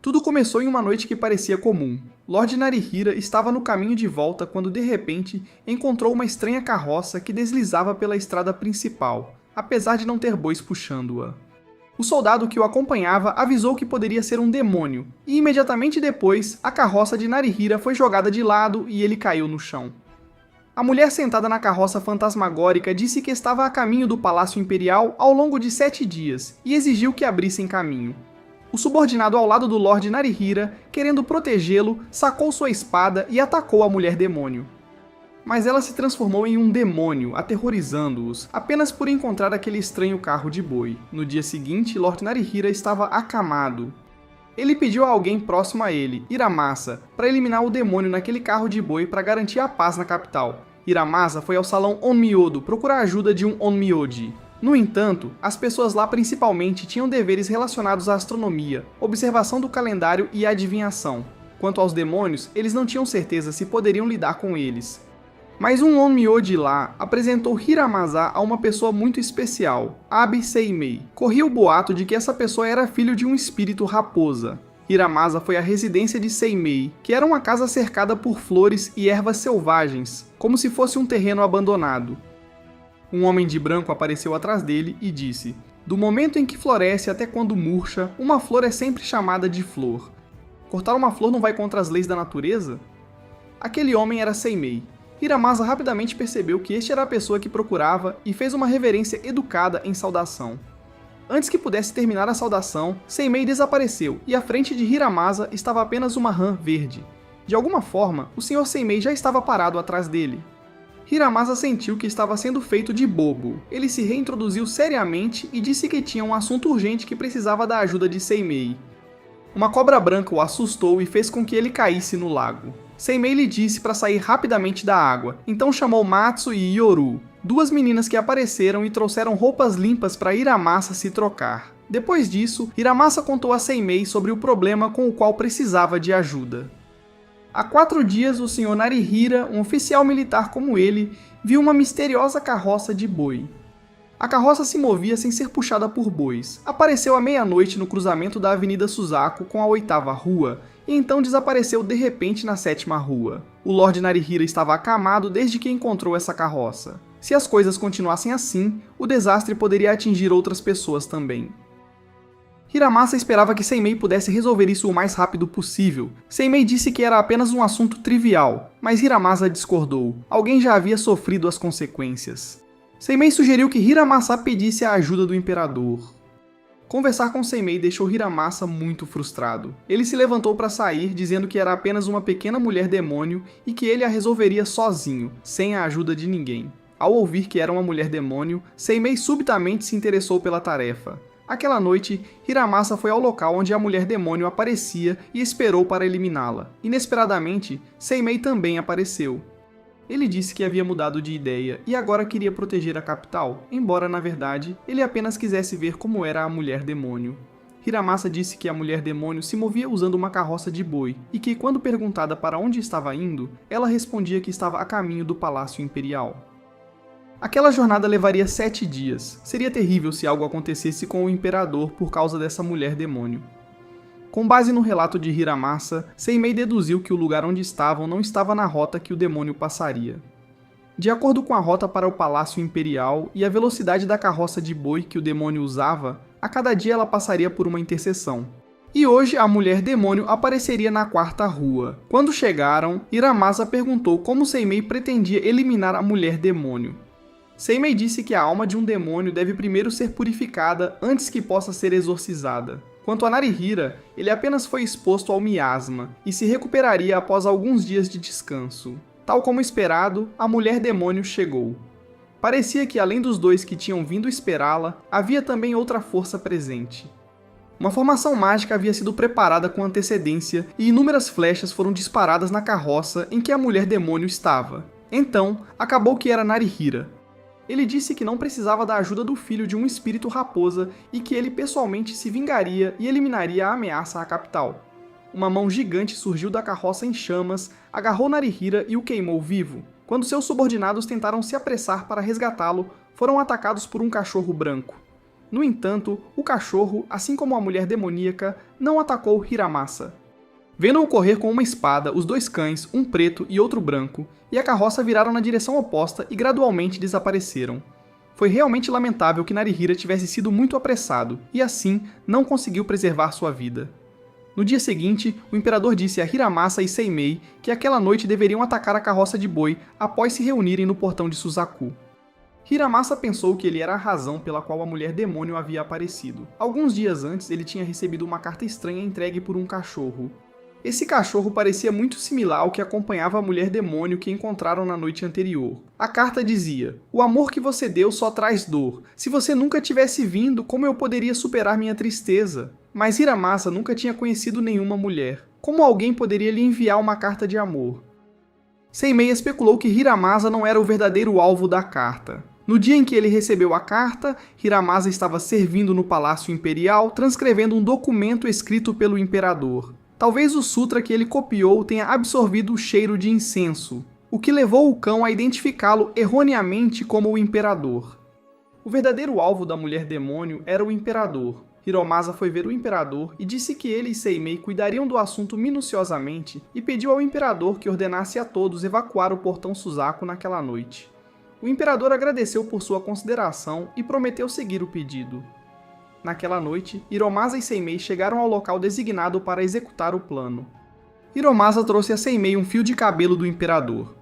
Tudo começou em uma noite que parecia comum. Lord Narihira estava no caminho de volta quando de repente encontrou uma estranha carroça que deslizava pela estrada principal, apesar de não ter bois puxando-a. O soldado que o acompanhava avisou que poderia ser um demônio, e imediatamente depois a carroça de Narihira foi jogada de lado e ele caiu no chão. A mulher sentada na carroça fantasmagórica disse que estava a caminho do Palácio Imperial ao longo de 7 dias e exigiu que abrissem caminho. O subordinado ao lado do Lord Narihira, querendo protegê-lo, sacou sua espada e atacou a mulher demônio. Mas ela se transformou em um demônio, aterrorizando-os, apenas por encontrar aquele estranho carro de boi. No dia seguinte, Lord Narihira estava acamado. Ele pediu a alguém próximo a ele, Hiramasa, para eliminar o demônio naquele carro de boi para garantir a paz na capital. Hiramasa foi ao salão Onmyodo procurar a ajuda de um Onmyoji. No entanto, as pessoas lá principalmente tinham deveres relacionados à astronomia, observação do calendário e adivinhação. Quanto aos demônios, eles não tinham certeza se poderiam lidar com eles. Mas um Onmyoji lá apresentou Hiramasa a uma pessoa muito especial, Abe Seimei. Corria o boato de que essa pessoa era filho de um espírito raposa. Hiramasa foi à residência de Seimei, que era uma casa cercada por flores e ervas selvagens, como se fosse um terreno abandonado. Um homem de branco apareceu atrás dele e disse: "Do momento em que floresce até quando murcha, uma flor é sempre chamada de flor. Cortar uma flor não vai contra as leis da natureza?" Aquele homem era Seimei. Hiramasa rapidamente percebeu que este era a pessoa que procurava e fez uma reverência educada em saudação. Antes que pudesse terminar a saudação, Seimei desapareceu e à frente de Hiramasa estava apenas uma rã verde. De alguma forma, o Sr. Seimei já estava parado atrás dele. Hiramasa sentiu que estava sendo feito de bobo. Ele se reintroduziu seriamente e disse que tinha um assunto urgente que precisava da ajuda de Seimei. Uma cobra branca o assustou e fez com que ele caísse no lago. Seimei lhe disse para sair rapidamente da água, então chamou Matsu e Yoru, duas meninas que apareceram e trouxeram roupas limpas para Hiramasa se trocar. Depois disso, Hiramasa contou a Seimei sobre o problema com o qual precisava de ajuda. Há 4 dias, o Sr. Narihira, um oficial militar como ele, viu uma misteriosa carroça de boi. A carroça se movia sem ser puxada por bois. Apareceu à meia-noite no cruzamento da Avenida Suzaku com a 8ª Rua, e então desapareceu de repente na 7ª Rua. O Lord Narihira estava acamado desde que encontrou essa carroça. Se as coisas continuassem assim, o desastre poderia atingir outras pessoas também. Hiramasa esperava que Seimei pudesse resolver isso o mais rápido possível. Seimei disse que era apenas um assunto trivial, mas Hiramasa discordou. Alguém já havia sofrido as consequências. Seimei sugeriu que Hiramasa pedisse a ajuda do imperador. Conversar com Seimei deixou Hiramasa muito frustrado. Ele se levantou para sair, dizendo que era apenas uma pequena mulher demônio e que ele a resolveria sozinho, sem a ajuda de ninguém. Ao ouvir que era uma mulher demônio, Seimei subitamente se interessou pela tarefa. Aquela noite, Hiramasa foi ao local onde a mulher demônio aparecia e esperou para eliminá-la. Inesperadamente, Seimei também apareceu. Ele disse que havia mudado de ideia e agora queria proteger a capital, embora, na verdade, ele apenas quisesse ver como era a mulher demônio. Hiramasa disse que a mulher demônio se movia usando uma carroça de boi e que, quando perguntada para onde estava indo, ela respondia que estava a caminho do Palácio Imperial. Aquela jornada levaria 7 dias. Seria terrível se algo acontecesse com o imperador por causa dessa mulher demônio. Com base no relato de Hiramasa, Seimei deduziu que o lugar onde estavam não estava na rota que o demônio passaria. De acordo com a rota para o Palácio Imperial e a velocidade da carroça de boi que o demônio usava, a cada dia ela passaria por uma interseção. E hoje a mulher demônio apareceria na 4ª Rua. Quando chegaram, Hiramasa perguntou como Seimei pretendia eliminar a mulher demônio. Seimei disse que a alma de um demônio deve primeiro ser purificada antes que possa ser exorcizada. Quanto a Narihira, ele apenas foi exposto ao miasma e se recuperaria após alguns dias de descanso. Tal como esperado, a mulher demônio chegou. Parecia que além dos dois que tinham vindo esperá-la, havia também outra força presente. Uma formação mágica havia sido preparada com antecedência e inúmeras flechas foram disparadas na carroça em que a mulher demônio estava. Então, acabou que era Narihira. Ele disse que não precisava da ajuda do filho de um espírito raposa e que ele pessoalmente se vingaria e eliminaria a ameaça à capital. Uma mão gigante surgiu da carroça em chamas, agarrou Narihira e o queimou vivo. Quando seus subordinados tentaram se apressar para resgatá-lo, foram atacados por um cachorro branco. No entanto, o cachorro, assim como a mulher demoníaca, não atacou Hiramasa. Vendo-o correr com uma espada, os dois cães, um preto e outro branco, e a carroça viraram na direção oposta e gradualmente desapareceram. Foi realmente lamentável que Narihira tivesse sido muito apressado, e assim não conseguiu preservar sua vida. No dia seguinte, o imperador disse a Hiramasa e Seimei que aquela noite deveriam atacar a carroça de boi após se reunirem no portão de Suzaku. Hiramasa pensou que ele era a razão pela qual a mulher demônio havia aparecido. Alguns dias antes, ele tinha recebido uma carta estranha entregue por um cachorro. Esse cachorro parecia muito similar ao que acompanhava a mulher demônio que encontraram na noite anterior. A carta dizia: "O amor que você deu só traz dor. Se você nunca tivesse vindo, como eu poderia superar minha tristeza?" Mas Hiramasa nunca tinha conhecido nenhuma mulher. Como alguém poderia lhe enviar uma carta de amor? Seimei especulou que Hiramasa não era o verdadeiro alvo da carta. No dia em que ele recebeu a carta, Hiramasa estava servindo no Palácio Imperial, transcrevendo um documento escrito pelo imperador. Talvez o sutra que ele copiou tenha absorvido o cheiro de incenso, o que levou o cão a identificá-lo erroneamente como o imperador. O verdadeiro alvo da mulher demônio era o imperador. Hiromasa foi ver o imperador e disse que ele e Seimei cuidariam do assunto minuciosamente e pediu ao imperador que ordenasse a todos evacuar o portão Suzaku naquela noite. O imperador agradeceu por sua consideração e prometeu seguir o pedido. Naquela noite, Hiromasa e Seimei chegaram ao local designado para executar o plano. Hiromasa trouxe a Seimei um fio de cabelo do imperador.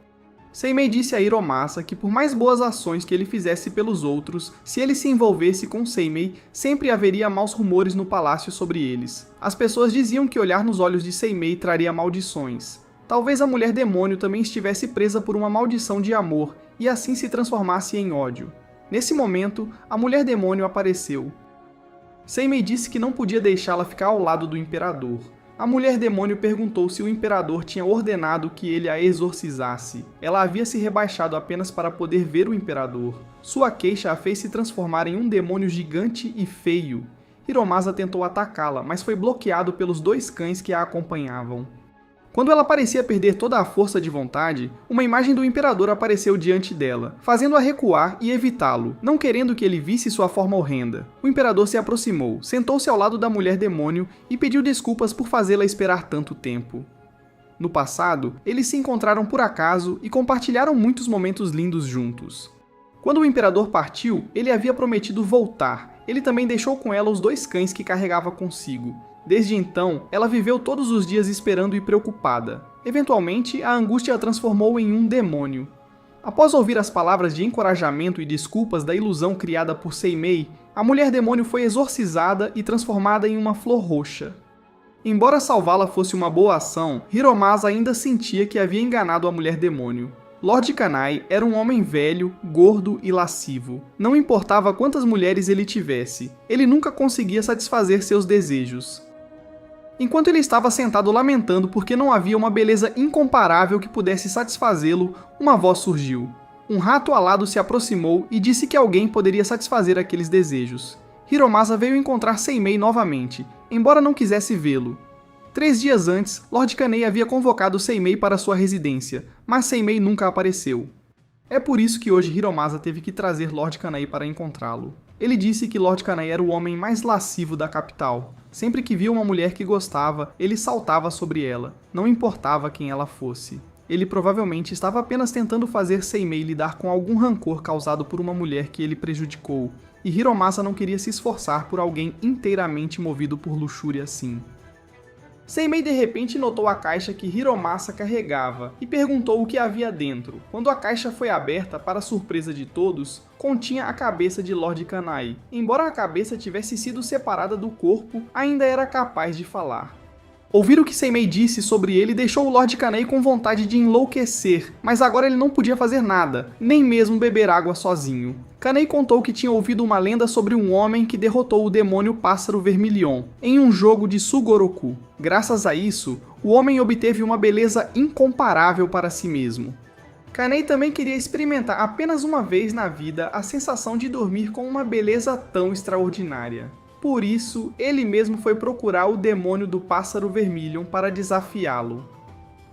Seimei disse a Hiromasa que por mais boas ações que ele fizesse pelos outros, se ele se envolvesse com Seimei, sempre haveria maus rumores no palácio sobre eles. As pessoas diziam que olhar nos olhos de Seimei traria maldições. Talvez a mulher demônio também estivesse presa por uma maldição de amor e assim se transformasse em ódio. Nesse momento, a mulher demônio apareceu. Seimei disse que não podia deixá-la ficar ao lado do imperador. A mulher demônio perguntou se o imperador tinha ordenado que ele a exorcizasse. Ela havia se rebaixado apenas para poder ver o imperador. Sua queixa a fez se transformar em um demônio gigante e feio. Hiromasa tentou atacá-la, mas foi bloqueado pelos dois cães que a acompanhavam. Quando ela parecia perder toda a força de vontade, uma imagem do imperador apareceu diante dela, fazendo-a recuar e evitá-lo, não querendo que ele visse sua forma horrenda. O imperador se aproximou, sentou-se ao lado da mulher demônio e pediu desculpas por fazê-la esperar tanto tempo. No passado, eles se encontraram por acaso e compartilharam muitos momentos lindos juntos. Quando o imperador partiu, ele havia prometido voltar. Ele também deixou com ela os dois cães que carregava consigo. Desde então, ela viveu todos os dias esperando e preocupada. Eventualmente, a angústia a transformou em um demônio. Após ouvir as palavras de encorajamento e desculpas da ilusão criada por Seimei, a mulher demônio foi exorcizada e transformada em uma flor roxa. Embora salvá-la fosse uma boa ação, Hiromasa ainda sentia que havia enganado a mulher demônio. Lord Kanai era um homem velho, gordo e lascivo. Não importava quantas mulheres ele tivesse, ele nunca conseguia satisfazer seus desejos. Enquanto ele estava sentado lamentando porque não havia uma beleza incomparável que pudesse satisfazê-lo, uma voz surgiu. Um rato alado se aproximou e disse que alguém poderia satisfazer aqueles desejos. Hiromasa veio encontrar Seimei novamente, embora não quisesse vê-lo. 3 dias antes, Lord Kanei havia convocado Seimei para sua residência, mas Seimei nunca apareceu. É por isso que hoje Hiromasa teve que trazer Lord Kanei para encontrá-lo. Ele disse que Lord Kanei era o homem mais lascivo da capital. Sempre que via uma mulher que gostava, ele saltava sobre ela, não importava quem ela fosse. Ele provavelmente estava apenas tentando fazer Seimei lidar com algum rancor causado por uma mulher que ele prejudicou, e Hiromasa não queria se esforçar por alguém inteiramente movido por luxúria assim. Seimei de repente notou a caixa que Hiromasa carregava e perguntou o que havia dentro. Quando a caixa foi aberta, para surpresa de todos, continha a cabeça de Lord Kanai. Embora a cabeça tivesse sido separada do corpo, ainda era capaz de falar. Ouvir o que Seimei disse sobre ele deixou o Lord Kanei com vontade de enlouquecer, mas agora ele não podia fazer nada, nem mesmo beber água sozinho. Kanei contou que tinha ouvido uma lenda sobre um homem que derrotou o demônio Pássaro Vermilhão em um jogo de Sugoroku. Graças a isso, o homem obteve uma beleza incomparável para si mesmo. Kanei também queria experimentar apenas uma vez na vida a sensação de dormir com uma beleza tão extraordinária. Por isso, ele mesmo foi procurar o demônio do Pássaro Vermilhão para desafiá-lo.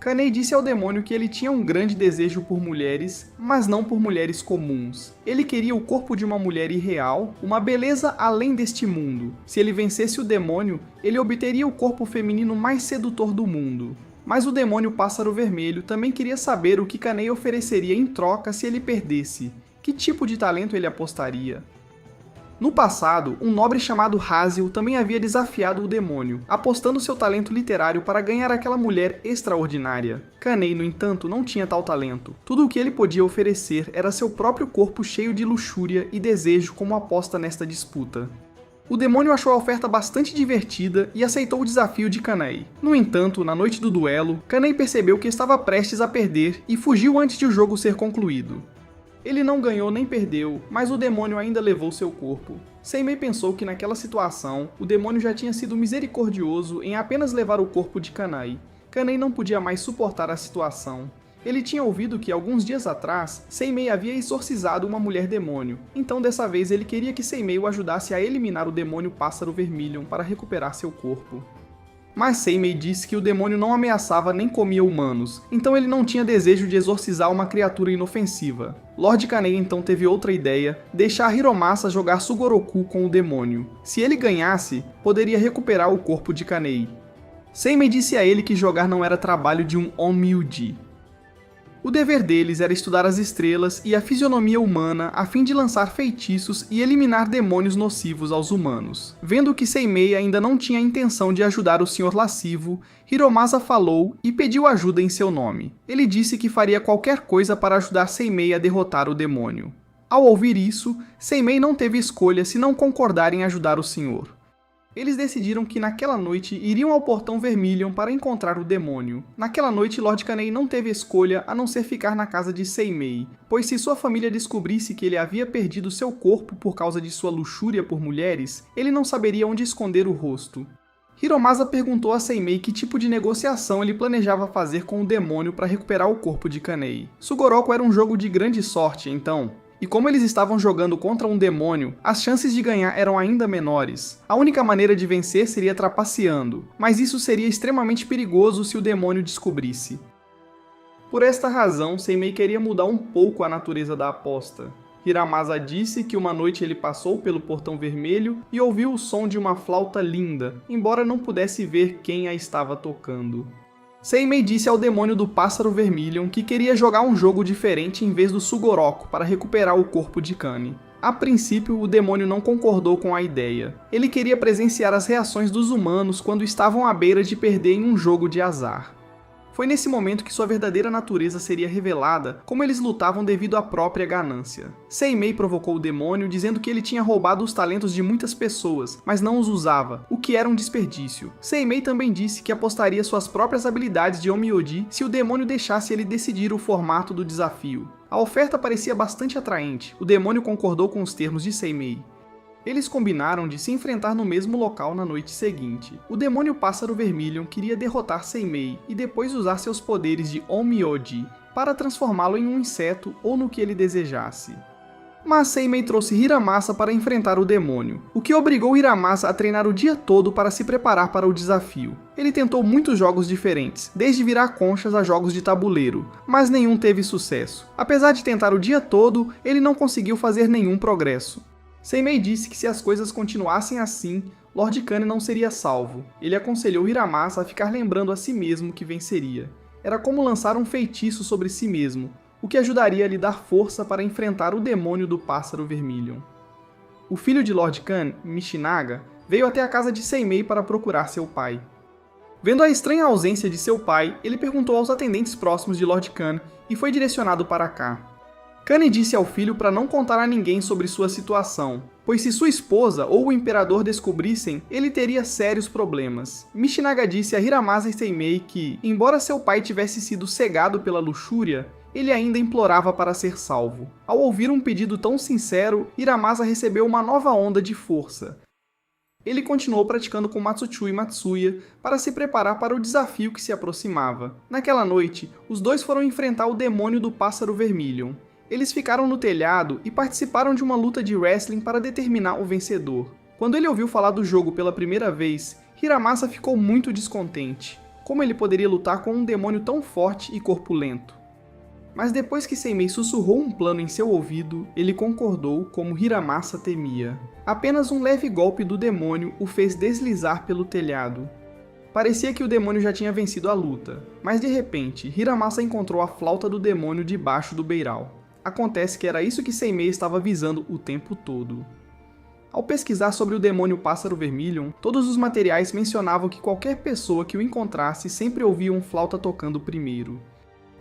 Kanei disse ao demônio que ele tinha um grande desejo por mulheres, mas não por mulheres comuns. Ele queria o corpo de uma mulher irreal, uma beleza além deste mundo. Se ele vencesse o demônio, ele obteria o corpo feminino mais sedutor do mundo. Mas o demônio Pássaro Vermelho também queria saber o que Kanei ofereceria em troca se ele perdesse. Que tipo de talento ele apostaria? No passado, um nobre chamado Hazel também havia desafiado o demônio, apostando seu talento literário para ganhar aquela mulher extraordinária. Kanei, no entanto, não tinha tal talento. Tudo o que ele podia oferecer era seu próprio corpo cheio de luxúria e desejo como aposta nesta disputa. O demônio achou a oferta bastante divertida e aceitou o desafio de Kanei. No entanto, na noite do duelo, Kanei percebeu que estava prestes a perder e fugiu antes de o jogo ser concluído. Ele não ganhou nem perdeu, mas o demônio ainda levou seu corpo. Seimei pensou que naquela situação, o demônio já tinha sido misericordioso em apenas levar o corpo de Kanei. Kanei não podia mais suportar a situação. Ele tinha ouvido que alguns dias atrás, Seimei havia exorcizado uma mulher demônio, então dessa vez ele queria que Seimei o ajudasse a eliminar o demônio Pássaro Vermilion para recuperar seu corpo. Mas Seimei disse que o demônio não ameaçava nem comia humanos, então ele não tinha desejo de exorcizar uma criatura inofensiva. Lord Kanei então teve outra ideia, deixar Hiromasa jogar Sugoroku com o demônio. Se ele ganhasse, poderia recuperar o corpo de Kanei. Seimei disse a ele que jogar não era trabalho de um Onmyuji. O dever deles era estudar as estrelas e a fisionomia humana a fim de lançar feitiços e eliminar demônios nocivos aos humanos. Vendo que Seimei ainda não tinha a intenção de ajudar o Sr. Lascivo, Hiromasa falou e pediu ajuda em seu nome. Ele disse que faria qualquer coisa para ajudar Seimei a derrotar o demônio. Ao ouvir isso, Seimei não teve escolha se não concordar em ajudar o senhor. Eles decidiram que naquela noite iriam ao Portão Vermilion para encontrar o demônio. Naquela noite, Lord Kanei não teve escolha a não ser ficar na casa de Seimei, pois se sua família descobrisse que ele havia perdido seu corpo por causa de sua luxúria por mulheres, ele não saberia onde esconder o rosto. Hiromasa perguntou a Seimei que tipo de negociação ele planejava fazer com o demônio para recuperar o corpo de Kanei. Sugoroku era um jogo de grande sorte, então. E como eles estavam jogando contra um demônio, as chances de ganhar eram ainda menores. A única maneira de vencer seria trapaceando, mas isso seria extremamente perigoso se o demônio descobrisse. Por esta razão, Seimei queria mudar um pouco a natureza da aposta. Hiromasa disse que uma noite ele passou pelo Portão Vermelho e ouviu o som de uma flauta linda, embora não pudesse ver quem a estava tocando. Seimei disse ao demônio do Pássaro Vermilion que queria jogar um jogo diferente em vez do Sugoroku para recuperar o corpo de Kane. A princípio, o demônio não concordou com a ideia. Ele queria presenciar as reações dos humanos quando estavam à beira de perder em um jogo de azar. Foi nesse momento que sua verdadeira natureza seria revelada, como eles lutavam devido à própria ganância. Seimei provocou o demônio dizendo que ele tinha roubado os talentos de muitas pessoas, mas não os usava, o que era um desperdício. Seimei também disse que apostaria suas próprias habilidades de Onmyuji se o demônio deixasse ele decidir o formato do desafio. A oferta parecia bastante atraente, o demônio concordou com os termos de Seimei. Eles combinaram de se enfrentar no mesmo local na noite seguinte. O demônio Pássaro Vermilion queria derrotar Seimei e depois usar seus poderes de Onmyuji para transformá-lo em um inseto ou no que ele desejasse. Mas Seimei trouxe Hiromasa para enfrentar o demônio, o que obrigou Hiromasa a treinar o dia todo para se preparar para o desafio. Ele tentou muitos jogos diferentes, desde virar conchas a jogos de tabuleiro, mas nenhum teve sucesso. Apesar de tentar o dia todo, ele não conseguiu fazer nenhum progresso. Seimei disse que se as coisas continuassem assim, Lord Kane não seria salvo. Ele aconselhou Hiromasa a ficar lembrando a si mesmo que venceria. Era como lançar um feitiço sobre si mesmo, o que ajudaria a lhe dar força para enfrentar o demônio do Pássaro Vermilion. O filho de Lord Kane, Michinaga, veio até a casa de Seimei para procurar seu pai. Vendo a estranha ausência de seu pai, ele perguntou aos atendentes próximos de Lord Kane e foi direcionado para cá. Kane disse ao filho para não contar a ninguém sobre sua situação, pois se sua esposa ou o imperador descobrissem, ele teria sérios problemas. Michinaga disse a Hiromasa e Seimei que, embora seu pai tivesse sido cegado pela luxúria, ele ainda implorava para ser salvo. Ao ouvir um pedido tão sincero, Hiromasa recebeu uma nova onda de força. Ele continuou praticando com Matsuchu e Matsuya para se preparar para o desafio que se aproximava. Naquela noite, os dois foram enfrentar o demônio do Pássaro Vermilion. Eles ficaram no telhado e participaram de uma luta de wrestling para determinar o vencedor. Quando ele ouviu falar do jogo pela primeira vez, Hiromasa ficou muito descontente. Como ele poderia lutar com um demônio tão forte e corpulento? Mas depois que Seimei sussurrou um plano em seu ouvido, ele concordou como Hiramasa temia. Apenas um leve golpe do demônio o fez deslizar pelo telhado. Parecia que o demônio já tinha vencido a luta, mas de repente, Hiramasa encontrou a flauta do demônio debaixo do beiral. Acontece que era isso que Seimei estava visando o tempo todo. Ao pesquisar sobre o demônio Pássaro Vermilion, todos os materiais mencionavam que qualquer pessoa que o encontrasse sempre ouvia um flauta tocando primeiro.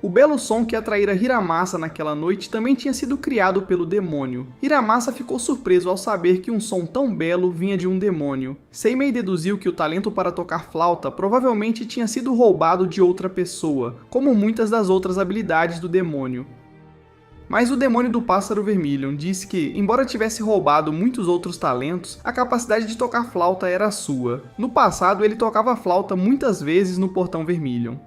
O belo som que atraíra Hiramasa naquela noite também tinha sido criado pelo demônio. Hiramasa ficou surpreso ao saber que um som tão belo vinha de um demônio. Seimei deduziu que o talento para tocar flauta provavelmente tinha sido roubado de outra pessoa, como muitas das outras habilidades do demônio. Mas o demônio do Pássaro Vermilion disse que, embora tivesse roubado muitos outros talentos, a capacidade de tocar flauta era sua. No passado, ele tocava flauta muitas vezes no Portão Vermilion.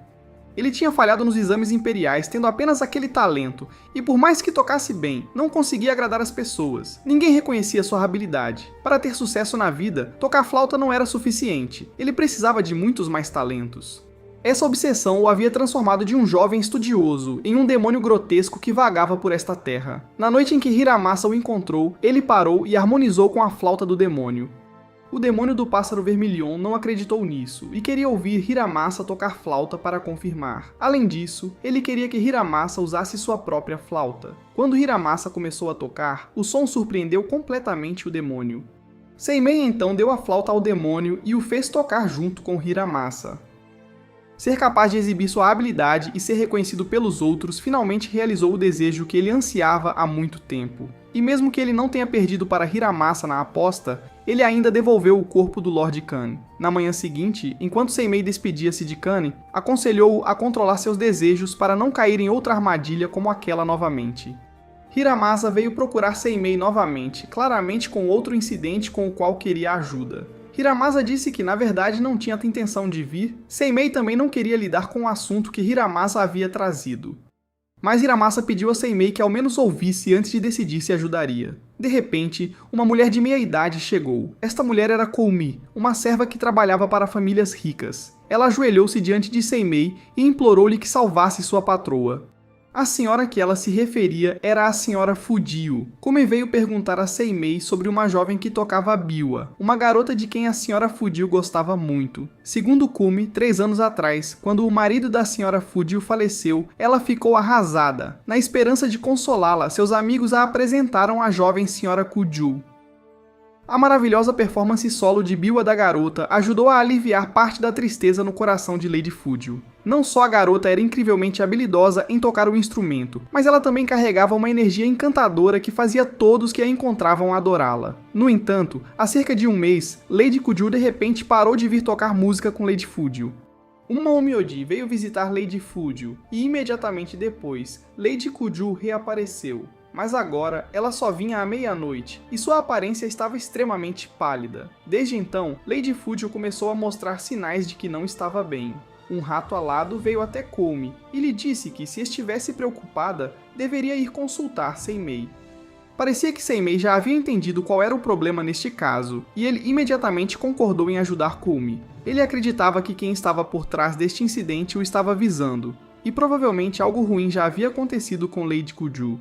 Ele tinha falhado nos exames imperiais, tendo apenas aquele talento, e por mais que tocasse bem, não conseguia agradar as pessoas. Ninguém reconhecia sua habilidade. Para ter sucesso na vida, tocar flauta não era suficiente. Ele precisava de muitos mais talentos. Essa obsessão o havia transformado de um jovem estudioso em um demônio grotesco que vagava por esta terra. Na noite em que Hiramasa o encontrou, ele parou e harmonizou com a flauta do demônio. O demônio do Pássaro Vermilion não acreditou nisso e queria ouvir Hiramasa tocar flauta para confirmar. Além disso, ele queria que Hiramasa usasse sua própria flauta. Quando Hiramasa começou a tocar, o som surpreendeu completamente o demônio. Seimei então deu a flauta ao demônio e o fez tocar junto com Hiramasa. Ser capaz de exibir sua habilidade e ser reconhecido pelos outros finalmente realizou o desejo que ele ansiava há muito tempo. E mesmo que ele não tenha perdido para Hiramasa na aposta, ele ainda devolveu o corpo do Lord Kane. Na manhã seguinte, enquanto Seimei despedia-se de Kane, aconselhou-o a controlar seus desejos para não cair em outra armadilha como aquela novamente. Hiramasa veio procurar Seimei novamente, claramente com outro incidente com o qual queria ajuda. Hiramasa disse que na verdade não tinha a intenção de vir. Seimei também não queria lidar com o assunto que Hiramasa havia trazido. Mas Hiramasa pediu a Seimei que ao menos ouvisse antes de decidir se ajudaria. De repente, uma mulher de meia idade chegou. Esta mulher era Koumi, uma serva que trabalhava para famílias ricas. Ela ajoelhou-se diante de Seimei e implorou-lhe que salvasse sua patroa. A senhora que ela se referia era a senhora Fujio. Koumi veio perguntar a Seimei sobre uma jovem que tocava biwa, uma garota de quem a senhora Fujio gostava muito. Segundo Koumi, 3 anos atrás, quando o marido da senhora Fujio faleceu, ela ficou arrasada. Na esperança de consolá-la, seus amigos a apresentaram à jovem senhora Kuju. A maravilhosa performance solo de biwa da garota ajudou a aliviar parte da tristeza no coração de Lady Fujio. Não só a garota era incrivelmente habilidosa em tocar o instrumento, mas ela também carregava uma energia encantadora que fazia todos que a encontravam adorá-la. No entanto, há cerca de um mês, Lady Kuju de repente parou de vir tocar música com Lady Fujio. Uma Onmyoji veio visitar Lady Fujio e imediatamente depois, Lady Kuju reapareceu. Mas agora ela só vinha à meia-noite e sua aparência estava extremamente pálida. Desde então, Lady Fujio começou a mostrar sinais de que não estava bem. Um rato alado veio até Koumi e lhe disse que, se estivesse preocupada, deveria ir consultar Seimei. Parecia que Seimei já havia entendido qual era o problema neste caso, e ele imediatamente concordou em ajudar Koumi. Ele acreditava que quem estava por trás deste incidente o estava avisando, e provavelmente algo ruim já havia acontecido com Lady Kuju.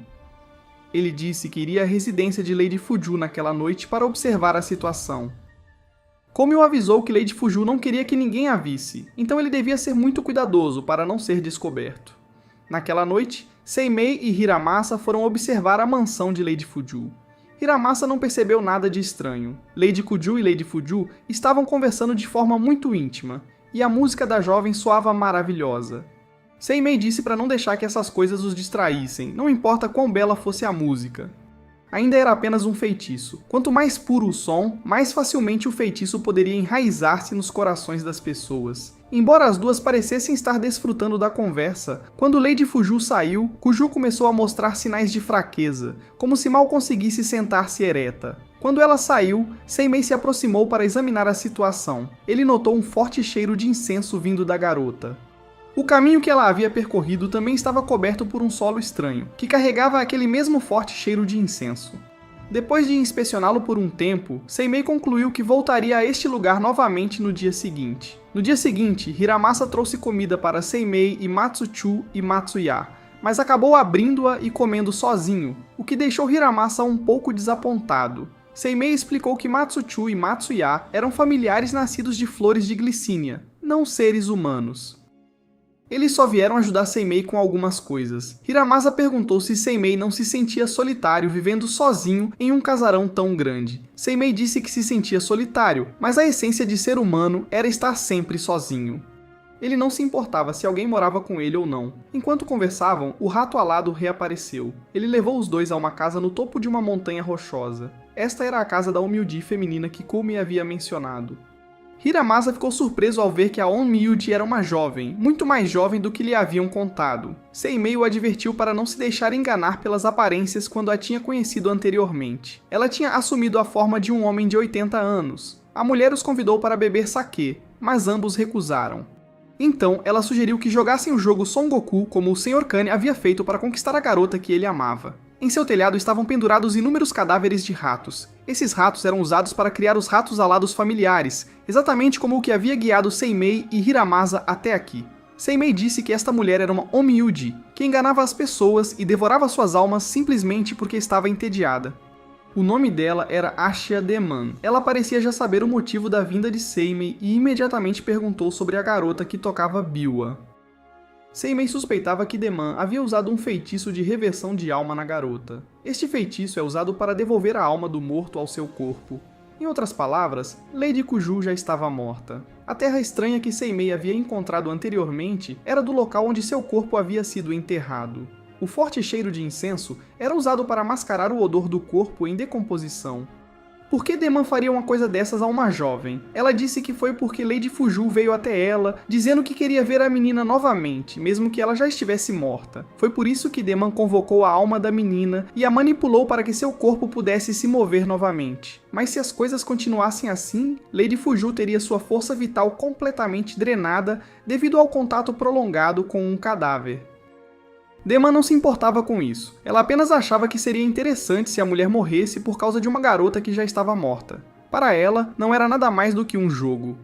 Ele disse que iria à residência de Lady Fujio naquela noite para observar a situação. Koumi o avisou que Lady Fujio não queria que ninguém a visse, então ele devia ser muito cuidadoso para não ser descoberto. Naquela noite, Seimei e Hiramasa foram observar a mansão de Lady Fujio. Hiramasa não percebeu nada de estranho. Lady Kuju e Lady Fujio estavam conversando de forma muito íntima, e a música da jovem soava maravilhosa. Seimei disse para não deixar que essas coisas os distraíssem, não importa quão bela fosse a música. Ainda era apenas um feitiço. Quanto mais puro o som, mais facilmente o feitiço poderia enraizar-se nos corações das pessoas. Embora as duas parecessem estar desfrutando da conversa, quando Lady Fujio saiu, Kuju começou a mostrar sinais de fraqueza, como se mal conseguisse sentar-se ereta. Quando ela saiu, Seimei se aproximou para examinar a situação. Ele notou um forte cheiro de incenso vindo da garota. O caminho que ela havia percorrido também estava coberto por um solo estranho, que carregava aquele mesmo forte cheiro de incenso. Depois de inspecioná-lo por um tempo, Seimei concluiu que voltaria a este lugar novamente no dia seguinte. No dia seguinte, Hiramasa trouxe comida para Seimei e Matsuchu e Matsuya, mas acabou abrindo-a e comendo sozinho, o que deixou Hiramasa um pouco desapontado. Seimei explicou que Matsuchu e Matsuya eram familiares nascidos de flores de glicínia, não seres humanos. Eles só vieram ajudar Seimei com algumas coisas. Hiramasa perguntou se Seimei não se sentia solitário vivendo sozinho em um casarão tão grande. Seimei disse que se sentia solitário, mas a essência de ser humano era estar sempre sozinho. Ele não se importava se alguém morava com ele ou não. Enquanto conversavam, o rato alado reapareceu. Ele levou os dois a uma casa no topo de uma montanha rochosa. Esta era a casa da Onmyuji feminina que Koumi havia mencionado. Hiramasa ficou surpreso ao ver que a Onmyuji era uma jovem, muito mais jovem do que lhe haviam contado. Seimei o advertiu para não se deixar enganar pelas aparências quando a tinha conhecido anteriormente. Ela tinha assumido a forma de um homem de 80 anos. A mulher os convidou para beber sake, mas ambos recusaram. Então, ela sugeriu que jogassem o jogo Son Goku como o Sr. Kane havia feito para conquistar a garota que ele amava. Em seu telhado estavam pendurados inúmeros cadáveres de ratos. Esses ratos eram usados para criar os ratos alados familiares, exatamente como o que havia guiado Seimei e Hiramasa até aqui. Seimei disse que esta mulher era uma Onmyuji, que enganava as pessoas e devorava suas almas simplesmente porque estava entediada. O nome dela era Ashia Deman. Ela parecia já saber o motivo da vinda de Seimei e imediatamente perguntou sobre a garota que tocava biwa. Seimei suspeitava que Deman havia usado um feitiço de reversão de alma na garota. Este feitiço é usado para devolver a alma do morto ao seu corpo. Em outras palavras, Lady Kuju já estava morta. A terra estranha que Seimei havia encontrado anteriormente era do local onde seu corpo havia sido enterrado. O forte cheiro de incenso era usado para mascarar o odor do corpo em decomposição. Por que Deman faria uma coisa dessas a uma jovem? Ela disse que foi porque Lady Fuju veio até ela, dizendo que queria ver a menina novamente, mesmo que ela já estivesse morta. Foi por isso que Deman convocou a alma da menina e a manipulou para que seu corpo pudesse se mover novamente. Mas se as coisas continuassem assim, Lady Fuju teria sua força vital completamente drenada devido ao contato prolongado com um cadáver. Deman não se importava com isso. Ela apenas achava que seria interessante se a mulher morresse por causa de uma garota que já estava morta. Para ela, não era nada mais do que um jogo.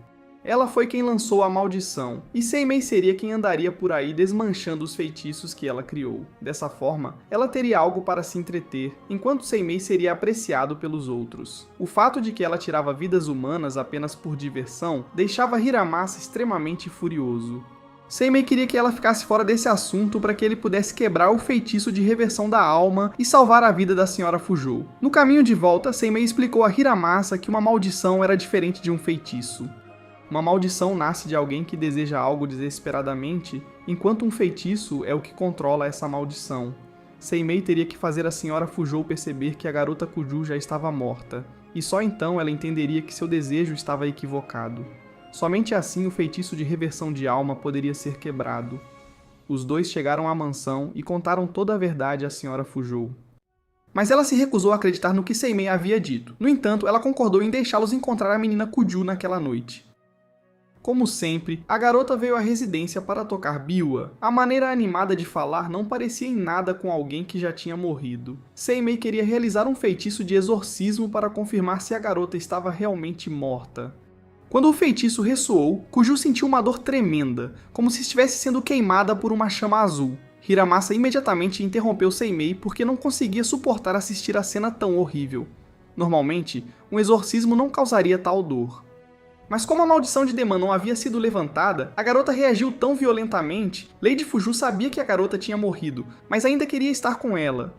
Ela foi quem lançou a maldição, e Seimei seria quem andaria por aí desmanchando os feitiços que ela criou. Dessa forma, ela teria algo para se entreter, enquanto Seimei seria apreciado pelos outros. O fato de que ela tirava vidas humanas apenas por diversão deixava Hiramasa extremamente furioso. Seimei queria que ela ficasse fora desse assunto para que ele pudesse quebrar o feitiço de reversão da alma e salvar a vida da Sra. Fujou. No caminho de volta, Seimei explicou a Hiramasa que uma maldição era diferente de um feitiço. Uma maldição nasce de alguém que deseja algo desesperadamente, enquanto um feitiço é o que controla essa maldição. Seimei teria que fazer a Sra. Fujou perceber que a garota Kuju já estava morta, e só então ela entenderia que seu desejo estava equivocado. Somente assim o feitiço de reversão de alma poderia ser quebrado. Os dois chegaram à mansão e contaram toda a verdade à Sra. Fujou. Mas ela se recusou a acreditar no que Seimei havia dito. No entanto, ela concordou em deixá-los encontrar a menina Kuju naquela noite. Como sempre, a garota veio à residência para tocar biwa. A maneira animada de falar não parecia em nada com alguém que já tinha morrido. Seimei queria realizar um feitiço de exorcismo para confirmar se a garota estava realmente morta. Quando o feitiço ressoou, Kuju sentiu uma dor tremenda, como se estivesse sendo queimada por uma chama azul. Hiramasa imediatamente interrompeu Seimei porque não conseguia suportar assistir a cena tão horrível. Normalmente, um exorcismo não causaria tal dor. Mas como a maldição de Deman não havia sido levantada, a garota reagiu tão violentamente. Lady Fuju sabia que a garota tinha morrido, mas ainda queria estar com ela.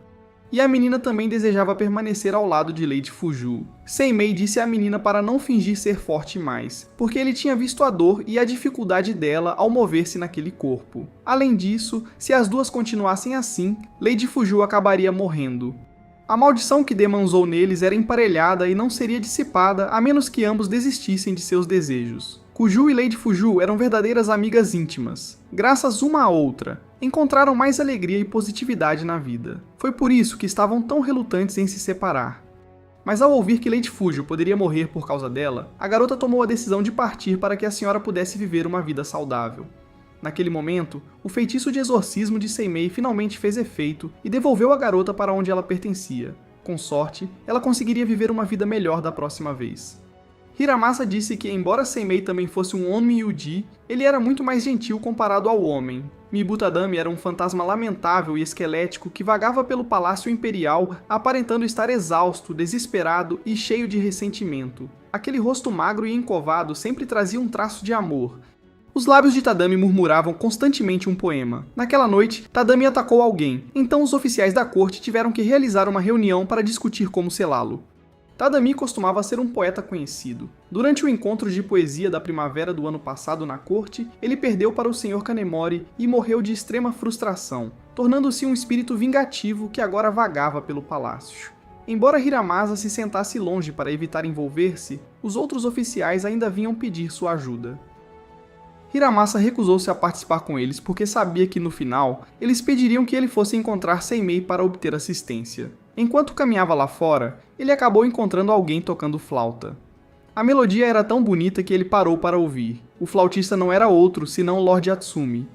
E a menina também desejava permanecer ao lado de Lady Fuju. Seimei disse à menina para não fingir ser forte mais, porque ele tinha visto a dor e a dificuldade dela ao mover-se naquele corpo. Além disso, se as duas continuassem assim, Lady Fuju acabaria morrendo. A maldição que Deman usou neles era emparelhada e não seria dissipada a menos que ambos desistissem de seus desejos. Kuju e Lady Fuju eram verdadeiras amigas íntimas. Graças uma à outra, encontraram mais alegria e positividade na vida. Foi por isso que estavam tão relutantes em se separar. Mas ao ouvir que Lady Fuju poderia morrer por causa dela, a garota tomou a decisão de partir para que a senhora pudesse viver uma vida saudável. Naquele momento, o feitiço de exorcismo de Seimei finalmente fez efeito e devolveu a garota para onde ela pertencia. Com sorte, ela conseguiria viver uma vida melhor da próxima vez. Hiramasa disse que, embora Seimei também fosse um Onmyuji, ele era muito mais gentil comparado ao homem. Mibu Tadami era um fantasma lamentável e esquelético que vagava pelo Palácio Imperial, aparentando estar exausto, desesperado e cheio de ressentimento. Aquele rosto magro e encovado sempre trazia um traço de amor. Os lábios de Tadami murmuravam constantemente um poema. Naquela noite, Tadami atacou alguém, então os oficiais da corte tiveram que realizar uma reunião para discutir como selá-lo. Tadami costumava ser um poeta conhecido. Durante o encontro de poesia da primavera do ano passado na corte, ele perdeu para o Sr. Kanemori e morreu de extrema frustração, tornando-se um espírito vingativo que agora vagava pelo palácio. Embora Hiramasa se sentasse longe para evitar envolver-se, os outros oficiais ainda vinham pedir sua ajuda. Hiramasa recusou-se a participar com eles porque sabia que, no final, eles pediriam que ele fosse encontrar Seimei para obter assistência. Enquanto caminhava lá fora, ele acabou encontrando alguém tocando flauta. A melodia era tão bonita que ele parou para ouvir. O flautista não era outro senão Lord Atsumi.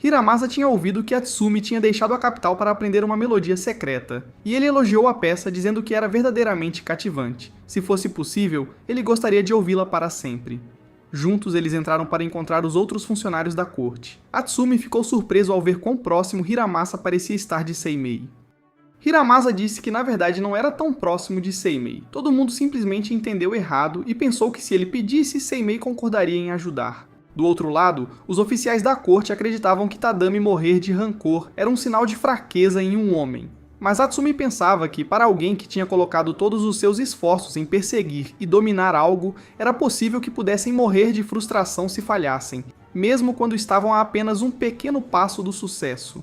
Hiramasa tinha ouvido que Atsumi tinha deixado a capital para aprender uma melodia secreta, e ele elogiou a peça dizendo que era verdadeiramente cativante. Se fosse possível, ele gostaria de ouvi-la para sempre. Juntos, eles entraram para encontrar os outros funcionários da corte. Atsumi ficou surpreso ao ver quão próximo Hiramasa parecia estar de Seimei. Hiramasa disse que na verdade não era tão próximo de Seimei. Todo mundo simplesmente entendeu errado e pensou que se ele pedisse, Seimei concordaria em ajudar. Do outro lado, os oficiais da corte acreditavam que Tadami morrer de rancor era um sinal de fraqueza em um homem. Mas Atsumi pensava que, para alguém que tinha colocado todos os seus esforços em perseguir e dominar algo, era possível que pudessem morrer de frustração se falhassem, mesmo quando estavam a apenas um pequeno passo do sucesso.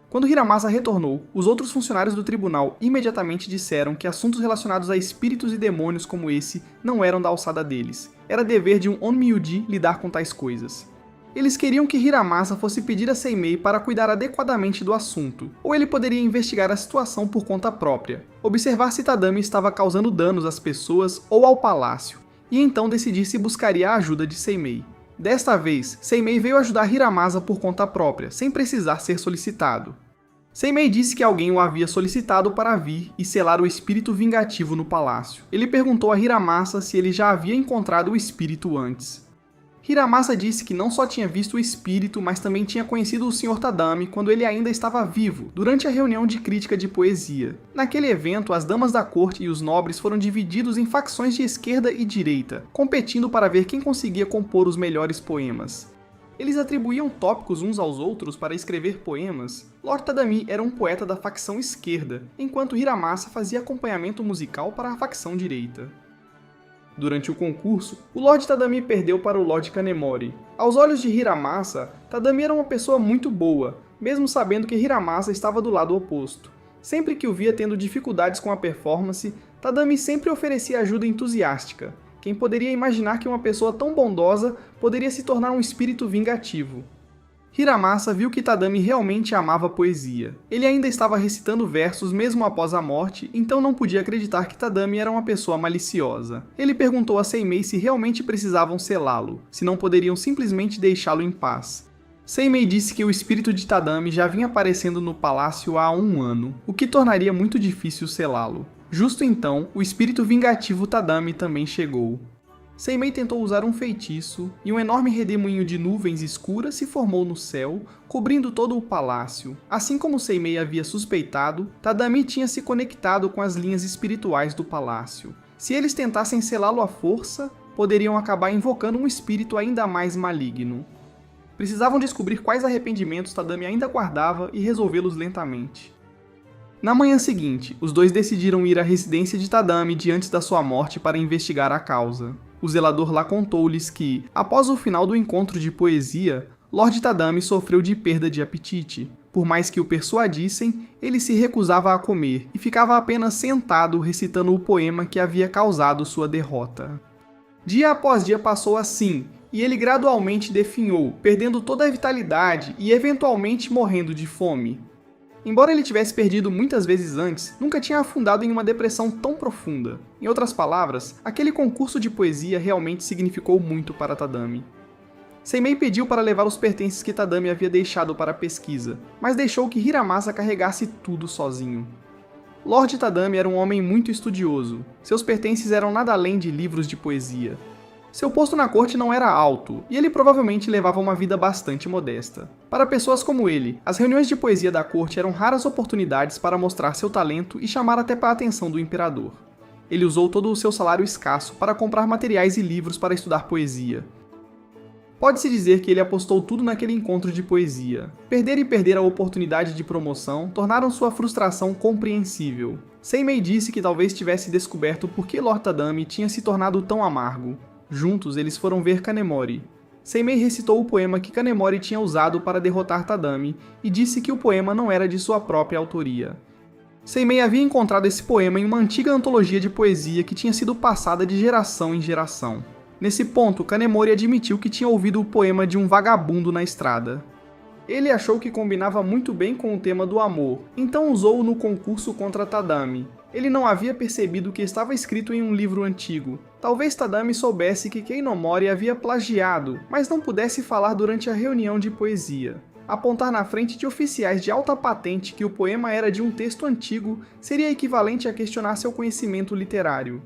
Quando Hiramasa retornou, os outros funcionários do tribunal imediatamente disseram que assuntos relacionados a espíritos e demônios como esse não eram da alçada deles. Era dever de um Onmyuji lidar com tais coisas. Eles queriam que Hiramasa fosse pedir a Seimei para cuidar adequadamente do assunto, ou ele poderia investigar a situação por conta própria, observar se Tadami estava causando danos às pessoas ou ao palácio, e então decidir se buscaria a ajuda de Seimei. Desta vez, Seimei veio ajudar Hiramasa por conta própria, sem precisar ser solicitado. Seimei disse que alguém o havia solicitado para vir e selar o espírito vingativo no palácio. Ele perguntou a Hiramasa se ele já havia encontrado o espírito antes. Hiramasa disse que não só tinha visto o espírito, mas também tinha conhecido o Sr. Tadami quando ele ainda estava vivo, durante a reunião de crítica de poesia. Naquele evento, as damas da corte e os nobres foram divididos em facções de esquerda e direita, competindo para ver quem conseguia compor os melhores poemas. Eles atribuíam tópicos uns aos outros para escrever poemas. Lord Tadami era um poeta da facção esquerda, enquanto Hiramasa fazia acompanhamento musical para a facção direita. Durante o concurso, o Lord Tadami perdeu para o Lord Kanemori. Aos olhos de Hiramasa, Tadami era uma pessoa muito boa, mesmo sabendo que Hiramasa estava do lado oposto. Sempre que o via tendo dificuldades com a performance, Tadami sempre oferecia ajuda entusiástica. Quem poderia imaginar que uma pessoa tão bondosa poderia se tornar um espírito vingativo? Hiramasa viu que Tadami realmente amava poesia. Ele ainda estava recitando versos mesmo após a morte, então não podia acreditar que Tadami era uma pessoa maliciosa. Ele perguntou a Seimei se realmente precisavam selá-lo, se não poderiam simplesmente deixá-lo em paz. Seimei disse que o espírito de Tadami já vinha aparecendo no palácio há 1 ano, o que tornaria muito difícil selá-lo. Justo então, o espírito vingativo Tadami também chegou. Seimei tentou usar um feitiço, e um enorme redemoinho de nuvens escuras se formou no céu, cobrindo todo o palácio. Assim como Seimei havia suspeitado, Tadami tinha se conectado com as linhas espirituais do palácio. Se eles tentassem selá-lo à força, poderiam acabar invocando um espírito ainda mais maligno. Precisavam descobrir quais arrependimentos Tadami ainda guardava e resolvê-los lentamente. Na manhã seguinte, os dois decidiram ir à residência de Tadami diante da sua morte para investigar a causa. O zelador lá contou-lhes que, após o final do encontro de poesia, Lord Tadami sofreu de perda de apetite. Por mais que o persuadissem, ele se recusava a comer e ficava apenas sentado recitando o poema que havia causado sua derrota. Dia após dia passou assim, e ele gradualmente definhou, perdendo toda a vitalidade e eventualmente morrendo de fome. Embora ele tivesse perdido muitas vezes antes, nunca tinha afundado em uma depressão tão profunda. Em outras palavras, aquele concurso de poesia realmente significou muito para Tadami. Seimei pediu para levar os pertences que Tadami havia deixado para a pesquisa, mas deixou que Hiramasa carregasse tudo sozinho. Lord Tadami era um homem muito estudioso. Seus pertences eram nada além de livros de poesia. Seu posto na corte não era alto, e ele provavelmente levava uma vida bastante modesta. Para pessoas como ele, as reuniões de poesia da corte eram raras oportunidades para mostrar seu talento e chamar até a atenção do imperador. Ele usou todo o seu salário escasso para comprar materiais e livros para estudar poesia. Pode-se dizer que ele apostou tudo naquele encontro de poesia. Perder a oportunidade de promoção tornaram sua frustração compreensível. Seimei disse que talvez tivesse descoberto por que Lord Tadami tinha se tornado tão amargo. Juntos, eles foram ver Kanemori. Seimei recitou o poema que Kanemori tinha usado para derrotar Tadami e disse que o poema não era de sua própria autoria. Seimei havia encontrado esse poema em uma antiga antologia de poesia que tinha sido passada de geração em geração. Nesse ponto, Kanemori admitiu que tinha ouvido o poema de um vagabundo na estrada. Ele achou que combinava muito bem com o tema do amor, então usou-o no concurso contra Tadami. Ele não havia percebido que estava escrito em um livro antigo. Talvez Tadami soubesse que Keinomori havia plagiado, mas não pudesse falar durante a reunião de poesia. Apontar na frente de oficiais de alta patente que o poema era de um texto antigo seria equivalente a questionar seu conhecimento literário.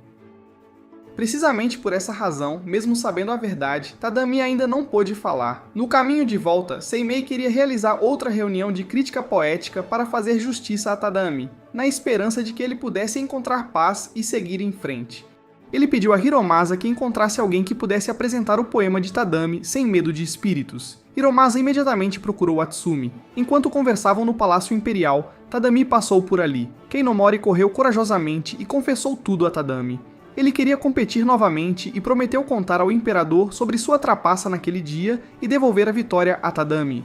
Precisamente por essa razão, mesmo sabendo a verdade, Tadami ainda não pôde falar. No caminho de volta, Seimei queria realizar outra reunião de crítica poética para fazer justiça a Tadami, na esperança de que ele pudesse encontrar paz e seguir em frente. Ele pediu a Hiromasa que encontrasse alguém que pudesse apresentar o poema de Tadami sem medo de espíritos. Hiromasa imediatamente procurou Atsumi. Enquanto conversavam no Palácio Imperial, Tadami passou por ali. Keinomori correu corajosamente e confessou tudo a Tadami. Ele queria competir novamente e prometeu contar ao imperador sobre sua trapaça naquele dia e devolver a vitória a Tadami.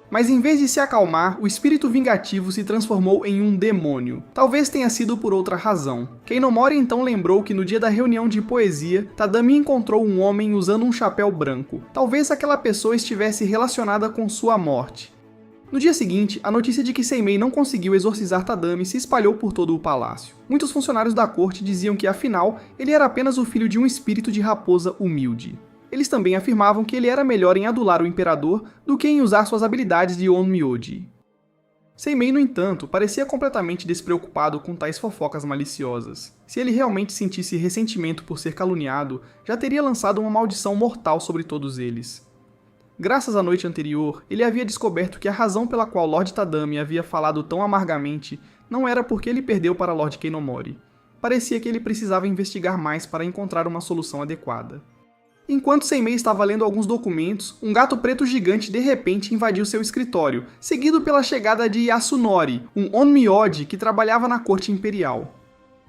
Mas em vez de se acalmar, o espírito vingativo se transformou em um demônio. Talvez tenha sido por outra razão. Keinomori então lembrou que no dia da reunião de poesia, Tadami encontrou um homem usando um chapéu branco. Talvez aquela pessoa estivesse relacionada com sua morte. No dia seguinte, a notícia de que Seimei não conseguiu exorcizar Tadami se espalhou por todo o palácio. Muitos funcionários da corte diziam que, afinal, ele era apenas o filho de um espírito de raposa humilde. Eles também afirmavam que ele era melhor em adular o imperador do que em usar suas habilidades de Onmyoji. Seimei, no entanto, parecia completamente despreocupado com tais fofocas maliciosas. Se ele realmente sentisse ressentimento por ser caluniado, já teria lançado uma maldição mortal sobre todos eles. Graças à noite anterior, ele havia descoberto que a razão pela qual Lord Tadami havia falado tão amargamente não era porque ele perdeu para Lord Keinomori. Parecia que ele precisava investigar mais para encontrar uma solução adequada. Enquanto Seimei estava lendo alguns documentos, um gato preto gigante de repente invadiu seu escritório, seguido pela chegada de Yasunori, um Onmyoji que trabalhava na corte imperial.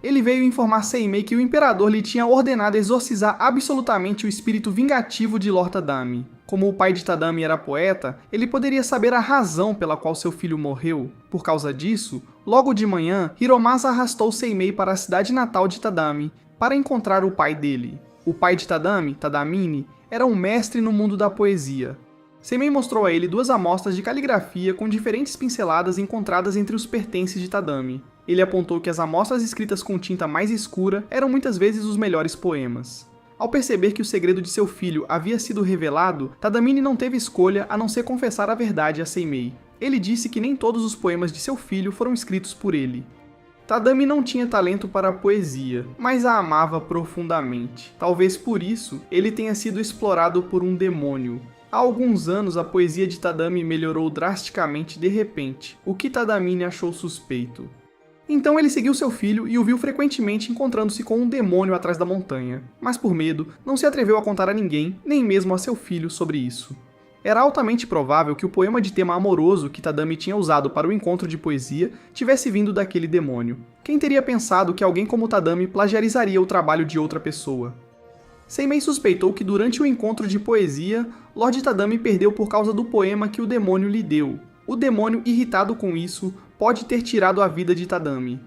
Ele veio informar Seimei que o imperador lhe tinha ordenado exorcizar absolutamente o espírito vingativo de Lord Tadami. Como o pai de Tadami era poeta, ele poderia saber a razão pela qual seu filho morreu. Por causa disso, logo de manhã, Hiromasa arrastou Seimei para a cidade natal de Tadami para encontrar o pai dele. O pai de Tadami, Tadamine, era um mestre no mundo da poesia. Seimei mostrou a ele 2 amostras de caligrafia com diferentes pinceladas encontradas entre os pertences de Tadami. Ele apontou que as amostras escritas com tinta mais escura eram muitas vezes os melhores poemas. Ao perceber que o segredo de seu filho havia sido revelado, Tadamine não teve escolha a não ser confessar a verdade a Seimei. Ele disse que nem todos os poemas de seu filho foram escritos por ele. Tadami não tinha talento para a poesia, mas a amava profundamente. Talvez por isso, ele tenha sido explorado por um demônio. Há alguns anos, a poesia de Tadami melhorou drasticamente de repente, o que Tadamine achou suspeito. Então ele seguiu seu filho e o viu frequentemente encontrando-se com um demônio atrás da montanha, mas por medo, não se atreveu a contar a ninguém, nem mesmo a seu filho, sobre isso. Era altamente provável que o poema de tema amoroso que Tadami tinha usado para o encontro de poesia tivesse vindo daquele demônio. Quem teria pensado que alguém como Tadami plagiarizaria o trabalho de outra pessoa? Seimei suspeitou que durante o encontro de poesia, Lord Tadami perdeu por causa do poema que o demônio lhe deu. O demônio, irritado com isso, pode ter tirado a vida de Tadami.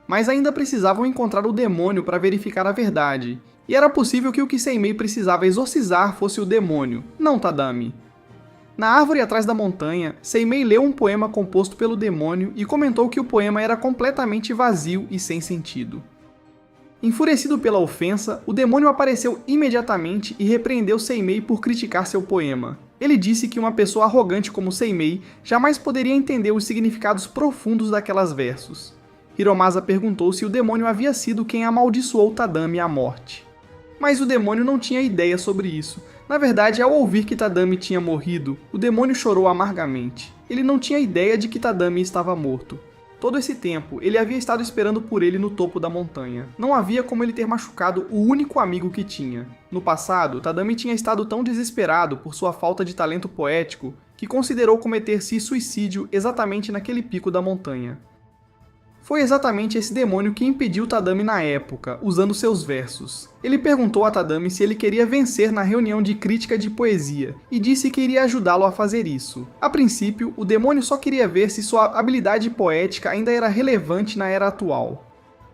Mas ainda precisavam encontrar o demônio para verificar a verdade, e era possível que o que Seimei precisava exorcizar fosse o demônio, não Tadami. Na árvore atrás da montanha, Seimei leu um poema composto pelo demônio e comentou que o poema era completamente vazio e sem sentido. Enfurecido pela ofensa, o demônio apareceu imediatamente e repreendeu Seimei por criticar seu poema. Ele disse que uma pessoa arrogante como Seimei jamais poderia entender os significados profundos daqueles versos. Hiromasa perguntou se o demônio havia sido quem amaldiçoou Tadami à morte. Mas o demônio não tinha ideia sobre isso. Na verdade, ao ouvir que Tadami tinha morrido, o demônio chorou amargamente. Ele não tinha ideia de que Tadami estava morto. Todo esse tempo, ele havia estado esperando por ele no topo da montanha. Não havia como ele ter machucado o único amigo que tinha. No passado, Tadami tinha estado tão desesperado por sua falta de talento poético que considerou cometer-se suicídio exatamente naquele pico da montanha. Foi exatamente esse demônio que impediu Tadami na época, usando seus versos. Ele perguntou a Tadami se ele queria vencer na reunião de crítica de poesia, e disse que iria ajudá-lo a fazer isso. A princípio, o demônio só queria ver se sua habilidade poética ainda era relevante na era atual.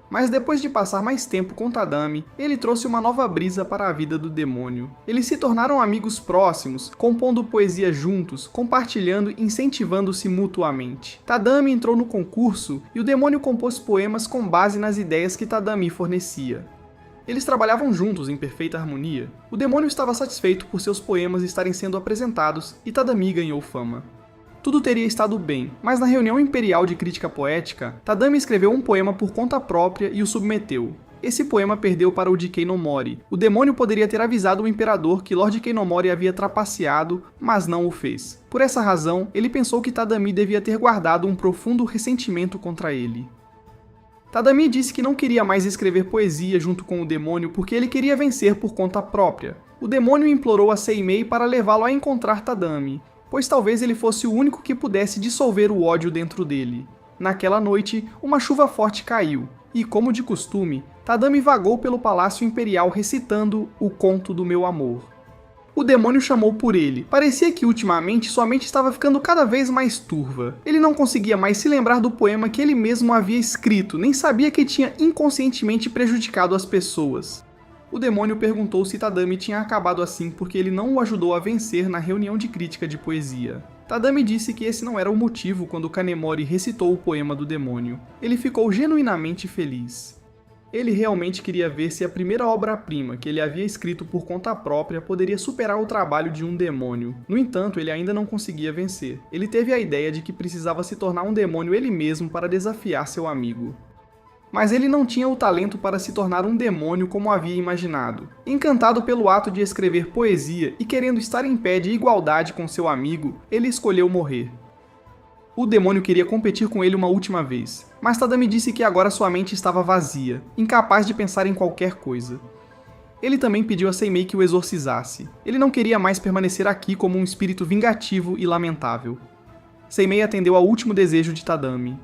Mas depois de passar mais tempo com Tadami, ele trouxe uma nova brisa para a vida do demônio. Eles se tornaram amigos próximos, compondo poesia juntos, compartilhando e incentivando-se mutuamente. Tadami entrou no concurso e o demônio compôs poemas com base nas ideias que Tadami fornecia. Eles trabalhavam juntos em perfeita harmonia. O demônio estava satisfeito por seus poemas estarem sendo apresentados e Tadami ganhou fama. Tudo teria estado bem, mas na reunião imperial de crítica poética, Tadami escreveu um poema por conta própria e o submeteu. Esse poema perdeu para o de Keinomori. O demônio poderia ter avisado o imperador que Lord Keinomori havia trapaceado, mas não o fez. Por essa razão, ele pensou que Tadami devia ter guardado um profundo ressentimento contra ele. Tadami disse que não queria mais escrever poesia junto com o demônio porque ele queria vencer por conta própria. O demônio implorou a Seimei para levá-lo a encontrar Tadami, pois talvez ele fosse o único que pudesse dissolver o ódio dentro dele. Naquela noite, uma chuva forte caiu, e, como de costume, Tadami vagou pelo Palácio Imperial recitando o Conto do Meu Amor. O demônio chamou por ele. Parecia que ultimamente sua mente estava ficando cada vez mais turva. Ele não conseguia mais se lembrar do poema que ele mesmo havia escrito, nem sabia que tinha inconscientemente prejudicado as pessoas. O demônio perguntou se Tadami tinha acabado assim porque ele não o ajudou a vencer na reunião de crítica de poesia. Tadami disse que esse não era o motivo quando Kanemori recitou o poema do demônio. Ele ficou genuinamente feliz. Ele realmente queria ver se a primeira obra-prima que ele havia escrito por conta própria poderia superar o trabalho de um demônio. No entanto, ele ainda não conseguia vencer. Ele teve a ideia de que precisava se tornar um demônio ele mesmo para desafiar seu amigo. Mas ele não tinha o talento para se tornar um demônio como havia imaginado. Encantado pelo ato de escrever poesia e querendo estar em pé de igualdade com seu amigo, ele escolheu morrer. O demônio queria competir com ele uma última vez, mas Tadami disse que agora sua mente estava vazia, incapaz de pensar em qualquer coisa. Ele também pediu a Seimei que o exorcizasse. Ele não queria mais permanecer aqui como um espírito vingativo e lamentável. Seimei atendeu ao último desejo de Tadami.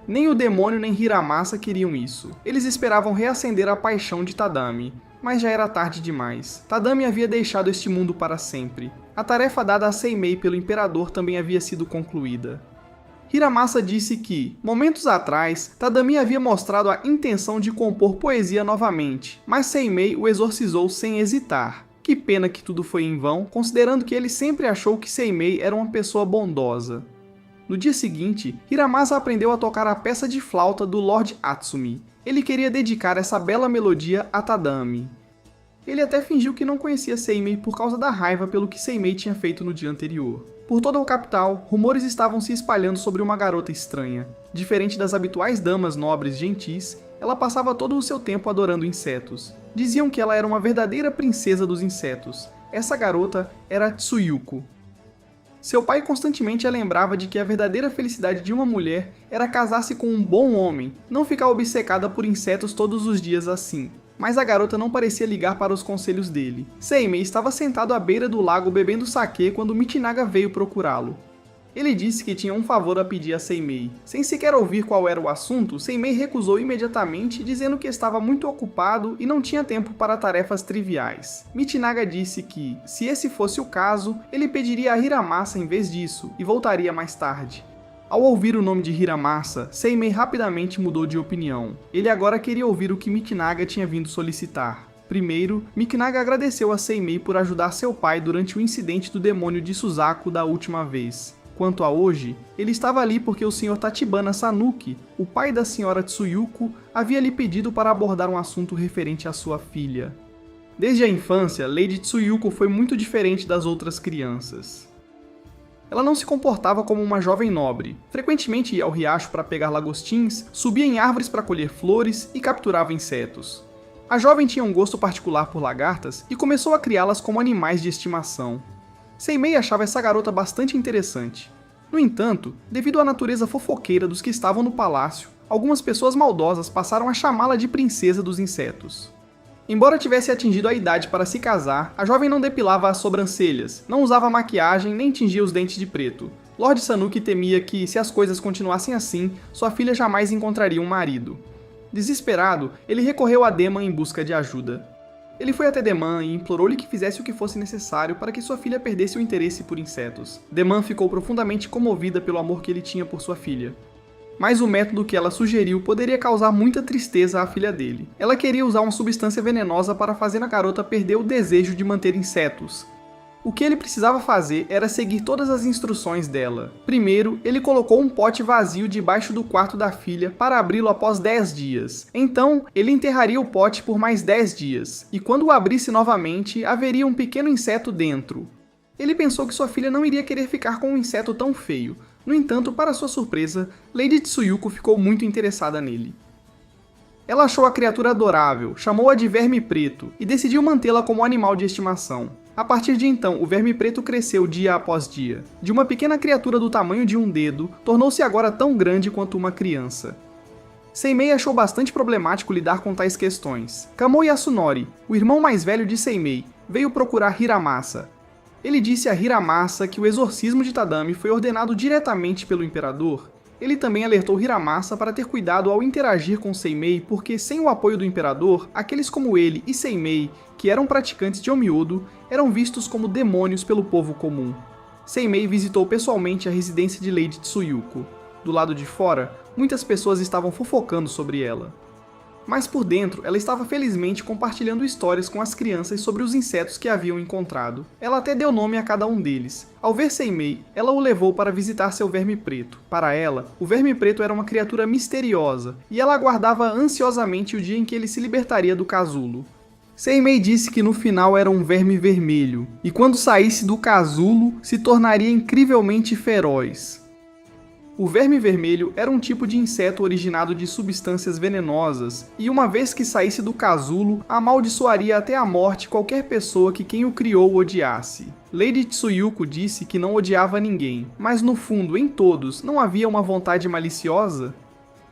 Nem o demônio nem Hiramasa queriam isso. Eles esperavam reacender a paixão de Tadami, mas já era tarde demais. Tadami havia deixado este mundo para sempre. A tarefa dada a Seimei pelo imperador também havia sido concluída. Hiramasa disse que, momentos atrás, Tadami havia mostrado a intenção de compor poesia novamente, mas Seimei o exorcizou sem hesitar. Que pena que tudo foi em vão, considerando que ele sempre achou que Seimei era uma pessoa bondosa. No dia seguinte, Hiramasa aprendeu a tocar a peça de flauta do Lord Atsumi. Ele queria dedicar essa bela melodia a Tadami. Ele até fingiu que não conhecia Seimei por causa da raiva pelo que Seimei tinha feito no dia anterior. Por toda a capital, rumores estavam se espalhando sobre uma garota estranha. Diferente das habituais damas nobres gentis, ela passava todo o seu tempo adorando insetos. Diziam que ela era uma verdadeira princesa dos insetos. Essa garota era Tsuyuko. Seu pai constantemente a lembrava de que a verdadeira felicidade de uma mulher era casar-se com um bom homem, não ficar obcecada por insetos todos os dias assim. Mas a garota não parecia ligar para os conselhos dele. Seimei estava sentado à beira do lago bebendo saquê quando Michinaga veio procurá-lo. Ele disse que tinha um favor a pedir a Seimei. Sem sequer ouvir qual era o assunto, Seimei recusou imediatamente, dizendo que estava muito ocupado e não tinha tempo para tarefas triviais. Michinaga disse que, se esse fosse o caso, ele pediria a Hiramasa em vez disso, e voltaria mais tarde. Ao ouvir o nome de Hiramasa, Seimei rapidamente mudou de opinião. Ele agora queria ouvir o que Michinaga tinha vindo solicitar. Primeiro, Michinaga agradeceu a Seimei por ajudar seu pai durante o incidente do demônio de Suzaku da última vez. Quanto a hoje, ele estava ali porque o Sr. Tachibana Sanuki, o pai da Sra. Tsuyuko, havia lhe pedido para abordar um assunto referente à sua filha. Desde a infância, Lady Tsuyuko foi muito diferente das outras crianças. Ela não se comportava como uma jovem nobre. Frequentemente ia ao riacho para pegar lagostins, subia em árvores para colher flores e capturava insetos. A jovem tinha um gosto particular por lagartas e começou a criá-las como animais de estimação. Seimei achava essa garota bastante interessante. No entanto, devido à natureza fofoqueira dos que estavam no palácio, algumas pessoas maldosas passaram a chamá-la de princesa dos insetos. Embora tivesse atingido a idade para se casar, a jovem não depilava as sobrancelhas, não usava maquiagem nem tingia os dentes de preto. Lord Sanuki temia que, se as coisas continuassem assim, sua filha jamais encontraria um marido. Desesperado, ele recorreu a Deman em busca de ajuda. Ele foi até Deman e implorou-lhe que fizesse o que fosse necessário para que sua filha perdesse o interesse por insetos. Deman ficou profundamente comovida pelo amor que ele tinha por sua filha. Mas o método que ela sugeriu poderia causar muita tristeza à filha dele. Ela queria usar uma substância venenosa para fazer a garota perder o desejo de manter insetos. O que ele precisava fazer era seguir todas as instruções dela. Primeiro, ele colocou um pote vazio debaixo do quarto da filha para abri-lo após 10 dias. Então, ele enterraria o pote por mais 10 dias, e quando o abrisse novamente, haveria um pequeno inseto dentro. Ele pensou que sua filha não iria querer ficar com um inseto tão feio. No entanto, para sua surpresa, Lady Tsuyuko ficou muito interessada nele. Ela achou a criatura adorável, chamou-a de verme preto e decidiu mantê-la como animal de estimação. A partir de então, o verme preto cresceu dia após dia. De uma pequena criatura do tamanho de um dedo, tornou-se agora tão grande quanto uma criança. Seimei achou bastante problemático lidar com tais questões. Kamou Yasunori, o irmão mais velho de Seimei, veio procurar Hiramasa. Ele disse a Hiramasa que o exorcismo de Tadami foi ordenado diretamente pelo imperador. Ele também alertou Hiramasa para ter cuidado ao interagir com Seimei, porque sem o apoio do imperador, aqueles como ele e Seimei, que eram praticantes de Omyodo, eram vistos como demônios pelo povo comum. Seimei visitou pessoalmente a residência de Lady Tsuyuko. Do lado de fora, muitas pessoas estavam fofocando sobre ela. Mas por dentro, ela estava felizmente compartilhando histórias com as crianças sobre os insetos que haviam encontrado. Ela até deu nome a cada um deles. Ao ver Seimei, ela o levou para visitar seu verme preto. Para ela, o verme preto era uma criatura misteriosa, e ela aguardava ansiosamente o dia em que ele se libertaria do casulo. Seimei disse que no final era um verme vermelho, e quando saísse do casulo, se tornaria incrivelmente feroz. O verme vermelho era um tipo de inseto originado de substâncias venenosas, e uma vez que saísse do casulo, amaldiçoaria até a morte qualquer pessoa que quem o criou odiasse. Lady Tsuyuko disse que não odiava ninguém, mas no fundo, em todos, não havia uma vontade maliciosa?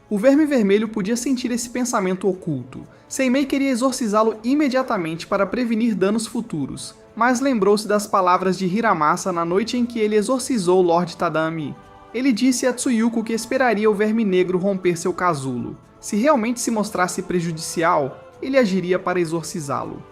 O verme vermelho podia sentir esse pensamento oculto. Seimei queria exorcizá-lo imediatamente para prevenir danos futuros, mas lembrou-se das palavras de Hiramasa na noite em que ele exorcizou Lord Tadami. Ele disse a Tsuyuko que esperaria o verme negro romper seu casulo. Se realmente se mostrasse prejudicial, ele agiria para exorcizá-lo.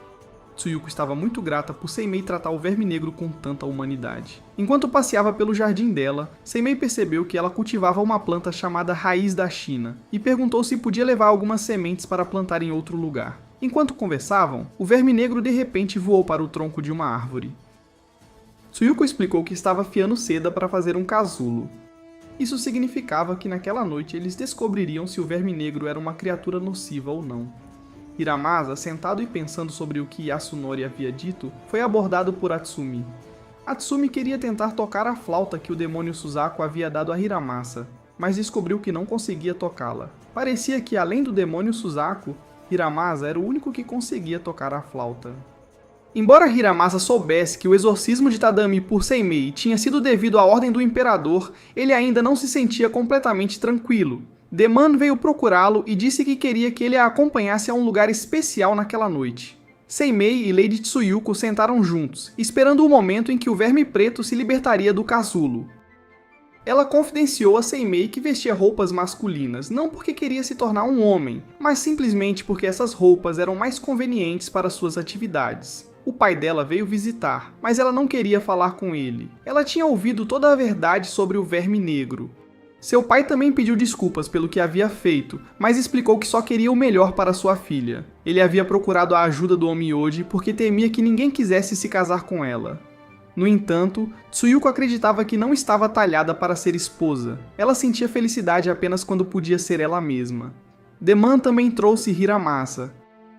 Tsuyuko estava muito grata por Seimei tratar o verme negro com tanta humanidade. Enquanto passeava pelo jardim dela, Seimei percebeu que ela cultivava uma planta chamada Raiz da China, e perguntou se podia levar algumas sementes para plantar em outro lugar. Enquanto conversavam, o verme negro de repente voou para o tronco de uma árvore. Tsuyuko explicou que estava afiando seda para fazer um casulo. Isso significava que naquela noite eles descobririam se o verme negro era uma criatura nociva ou não. Hiramasa, sentado e pensando sobre o que Yasunori havia dito, foi abordado por Atsumi. Atsumi queria tentar tocar a flauta que o demônio Suzaku havia dado a Hiramasa, mas descobriu que não conseguia tocá-la. Parecia que, além do demônio Suzaku, Hiramasa era o único que conseguia tocar a flauta. Embora Hiramasa soubesse que o exorcismo de Tadami por Seimei tinha sido devido à ordem do imperador, ele ainda não se sentia completamente tranquilo. Deman veio procurá-lo e disse que queria que ele a acompanhasse a um lugar especial naquela noite. Seimei e Lady Tsuyuko sentaram juntos, esperando o momento em que o verme preto se libertaria do casulo. Ela confidenciou a Seimei que vestia roupas masculinas, não porque queria se tornar um homem, mas simplesmente porque essas roupas eram mais convenientes para suas atividades. O pai dela veio visitar, mas ela não queria falar com ele. Ela tinha ouvido toda a verdade sobre o verme negro. Seu pai também pediu desculpas pelo que havia feito, mas explicou que só queria o melhor para sua filha. Ele havia procurado a ajuda do Omyoji porque temia que ninguém quisesse se casar com ela. No entanto, Tsuyuko acreditava que não estava talhada para ser esposa. Ela sentia felicidade apenas quando podia ser ela mesma. Deman também trouxe Hiramasa.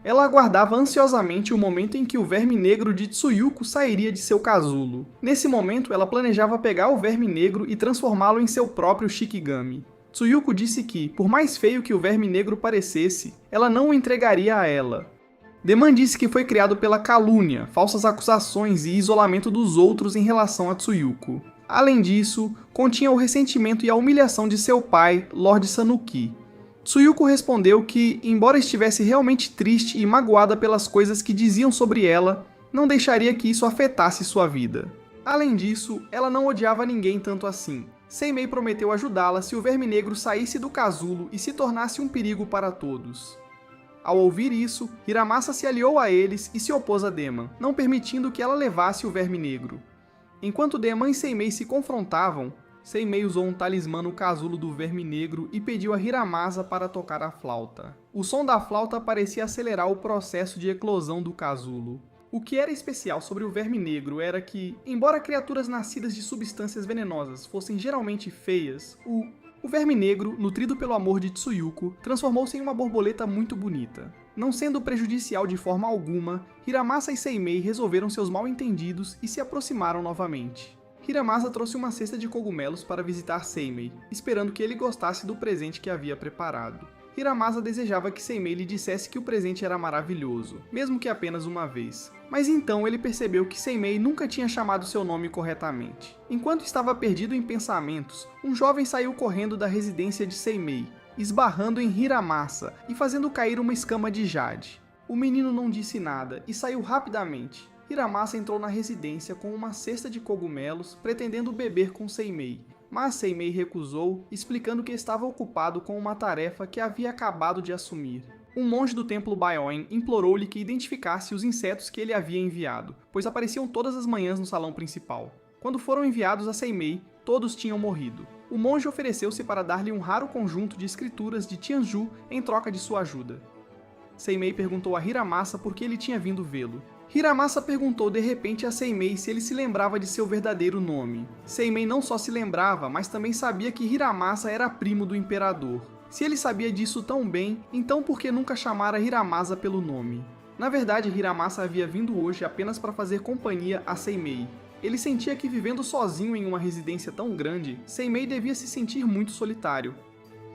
Ela aguardava ansiosamente o momento em que o verme negro de Tsuyuko sairia de seu casulo. Nesse momento, ela planejava pegar o verme negro e transformá-lo em seu próprio Shikigami. Tsuyuko disse que, por mais feio que o verme negro parecesse, ela não o entregaria a ela. Deman disse que foi criado pela calúnia, falsas acusações e isolamento dos outros em relação a Tsuyuko. Além disso, continha o ressentimento e a humilhação de seu pai, Lord Sanuki. Tsuyuko respondeu que, embora estivesse realmente triste e magoada pelas coisas que diziam sobre ela, não deixaria que isso afetasse sua vida. Além disso, ela não odiava ninguém tanto assim. Seimei prometeu ajudá-la se o verme negro saísse do casulo e se tornasse um perigo para todos. Ao ouvir isso, Hiramasa se aliou a eles e se opôs a Deman, não permitindo que ela levasse o verme negro. Enquanto Deman e Seimei se confrontavam, Seimei usou um talismã no casulo do verme negro e pediu a Hiramasa para tocar a flauta. O som da flauta parecia acelerar o processo de eclosão do casulo. O que era especial sobre o verme negro era que, embora criaturas nascidas de substâncias venenosas fossem geralmente feias, o verme negro, nutrido pelo amor de Tsuyuko, transformou-se em uma borboleta muito bonita. Não sendo prejudicial de forma alguma, Hiramasa e Seimei resolveram seus mal-entendidos e se aproximaram novamente. Hiramasa trouxe uma cesta de cogumelos para visitar Seimei, esperando que ele gostasse do presente que havia preparado. Hiramasa desejava que Seimei lhe dissesse que o presente era maravilhoso, mesmo que apenas uma vez. Mas então ele percebeu que Seimei nunca tinha chamado seu nome corretamente. Enquanto estava perdido em pensamentos, um jovem saiu correndo da residência de Seimei, esbarrando em Hiramasa e fazendo cair uma escama de jade. O menino não disse nada e saiu rapidamente. Hiramasa entrou na residência com uma cesta de cogumelos, pretendendo beber com Seimei. Mas Seimei recusou, explicando que estava ocupado com uma tarefa que havia acabado de assumir. Um monge do templo Baiōen implorou-lhe que identificasse os insetos que ele havia enviado, pois apareciam todas as manhãs no salão principal. Quando foram enviados a Seimei, todos tinham morrido. O monge ofereceu-se para dar-lhe um raro conjunto de escrituras de Tianju em troca de sua ajuda. Seimei perguntou a Hiramasa por que ele tinha vindo vê-lo. Hiramasa perguntou de repente a Seimei se ele se lembrava de seu verdadeiro nome. Seimei não só se lembrava, mas também sabia que Hiramasa era primo do imperador. Se ele sabia disso tão bem, então por que nunca chamara Hiramasa pelo nome? Na verdade, Hiramasa havia vindo hoje apenas para fazer companhia a Seimei. Ele sentia que vivendo sozinho em uma residência tão grande, Seimei devia se sentir muito solitário.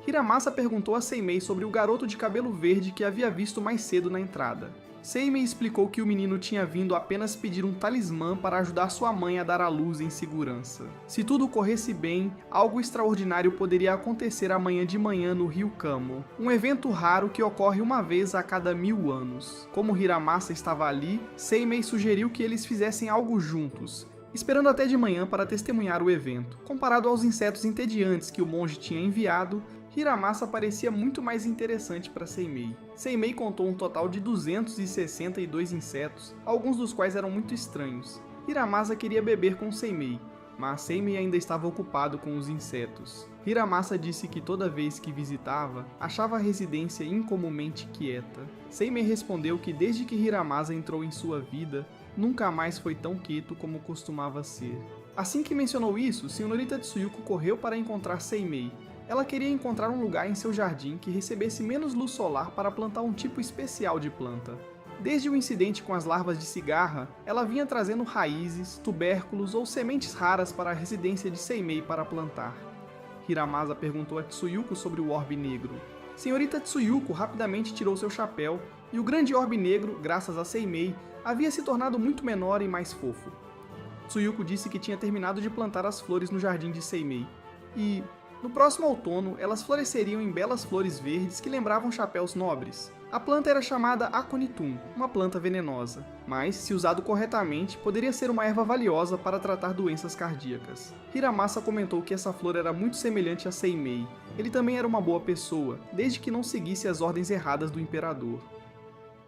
Hiramasa perguntou a Seimei sobre o garoto de cabelo verde que havia visto mais cedo na entrada. Seimei explicou que o menino tinha vindo apenas pedir um talismã para ajudar sua mãe a dar à luz em segurança. Se tudo corresse bem, algo extraordinário poderia acontecer amanhã de manhã no rio Kamo, um evento raro que ocorre uma vez a cada 1000 anos. Como Hiramasa estava ali, Seimei sugeriu que eles fizessem algo juntos, esperando até de manhã para testemunhar o evento. Comparado aos insetos entediantes que o monge tinha enviado, Hiramasa parecia muito mais interessante para Seimei. Seimei contou um total de 262 insetos, alguns dos quais eram muito estranhos. Hiramasa queria beber com Seimei, mas Seimei ainda estava ocupado com os insetos. Hiramasa disse que toda vez que visitava, achava a residência incomumente quieta. Seimei respondeu que desde que Hiramasa entrou em sua vida, nunca mais foi tão quieto como costumava ser. Assim que mencionou isso, Senhorita Tsuyuko correu para encontrar Seimei. Ela queria encontrar um lugar em seu jardim que recebesse menos luz solar para plantar um tipo especial de planta. Desde o incidente com as larvas de cigarra, ela vinha trazendo raízes, tubérculos ou sementes raras para a residência de Seimei para plantar. Hiramasa perguntou a Tsuyuko sobre o orbe negro. Senhorita Tsuyuko rapidamente tirou seu chapéu, e o grande orbe negro, graças a Seimei, havia se tornado muito menor e mais fofo. Tsuyuko disse que tinha terminado de plantar as flores no jardim de Seimei, e no próximo outono, elas floresceriam em belas flores verdes que lembravam chapéus nobres. A planta era chamada Aconitum, uma planta venenosa, mas, se usado corretamente, poderia ser uma erva valiosa para tratar doenças cardíacas. Hiramasa comentou que essa flor era muito semelhante a Seimei. Ele também era uma boa pessoa, desde que não seguisse as ordens erradas do imperador.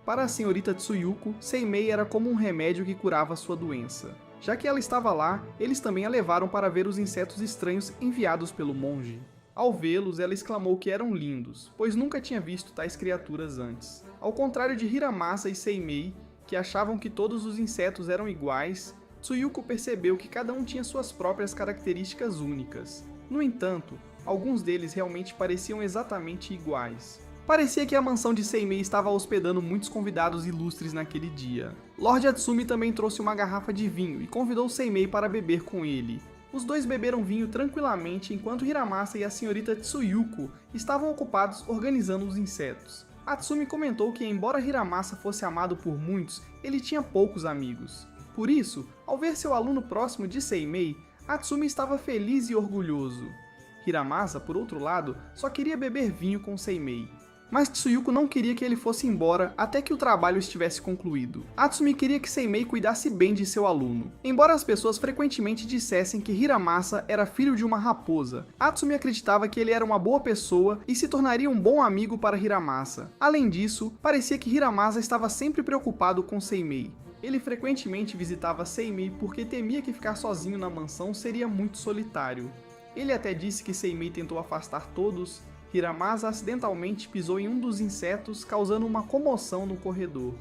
Para a senhorita Tsuyuko, Seimei era como um remédio que curava sua doença. Já que ela estava lá, eles também a levaram para ver os insetos estranhos enviados pelo monge. Ao vê-los, ela exclamou que eram lindos, pois nunca tinha visto tais criaturas antes. Ao contrário de Hiramasa e Seimei, que achavam que todos os insetos eram iguais, Tsuyuko percebeu que cada um tinha suas próprias características únicas. No entanto, alguns deles realmente pareciam exatamente iguais. Parecia que a mansão de Seimei estava hospedando muitos convidados ilustres naquele dia. Lord Atsumi também trouxe uma garrafa de vinho e convidou Seimei para beber com ele. Os dois beberam vinho tranquilamente enquanto Hiramasa e a senhorita Tsuyuko estavam ocupados organizando os insetos. Atsumi comentou que, embora Hiramasa fosse amado por muitos, ele tinha poucos amigos. Por isso, ao ver seu aluno próximo de Seimei, Atsumi estava feliz e orgulhoso. Hiramasa, por outro lado, só queria beber vinho com Seimei. Mas Tsuyuko não queria que ele fosse embora até que o trabalho estivesse concluído. Atsumi queria que Seimei cuidasse bem de seu aluno. Embora as pessoas frequentemente dissessem que Hiramasa era filho de uma raposa, Atsumi acreditava que ele era uma boa pessoa e se tornaria um bom amigo para Hiramasa. Além disso, parecia que Hiramasa estava sempre preocupado com Seimei. Ele frequentemente visitava Seimei porque temia que ficar sozinho na mansão seria muito solitário. Ele até disse que Seimei tentou afastar todos. Hiramasa acidentalmente pisou em um dos insetos, causando uma comoção no corredor.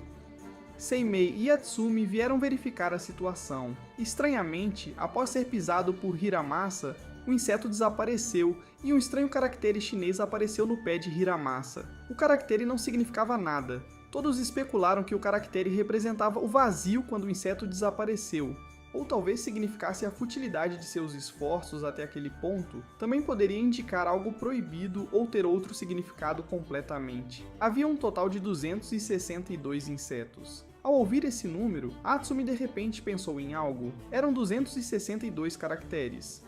Seimei e Atsumi vieram verificar a situação. Estranhamente, após ser pisado por Hiramasa, o inseto desapareceu e um estranho caractere chinês apareceu no pé de Hiramasa. O caractere não significava nada. Todos especularam que o caractere representava o vazio quando o inseto desapareceu. Ou talvez significasse a futilidade de seus esforços até aquele ponto, também poderia indicar algo proibido ou ter outro significado completamente. Havia um total de 262 insetos. Ao ouvir esse número, Atsumi de repente pensou em algo. Eram 262 caracteres.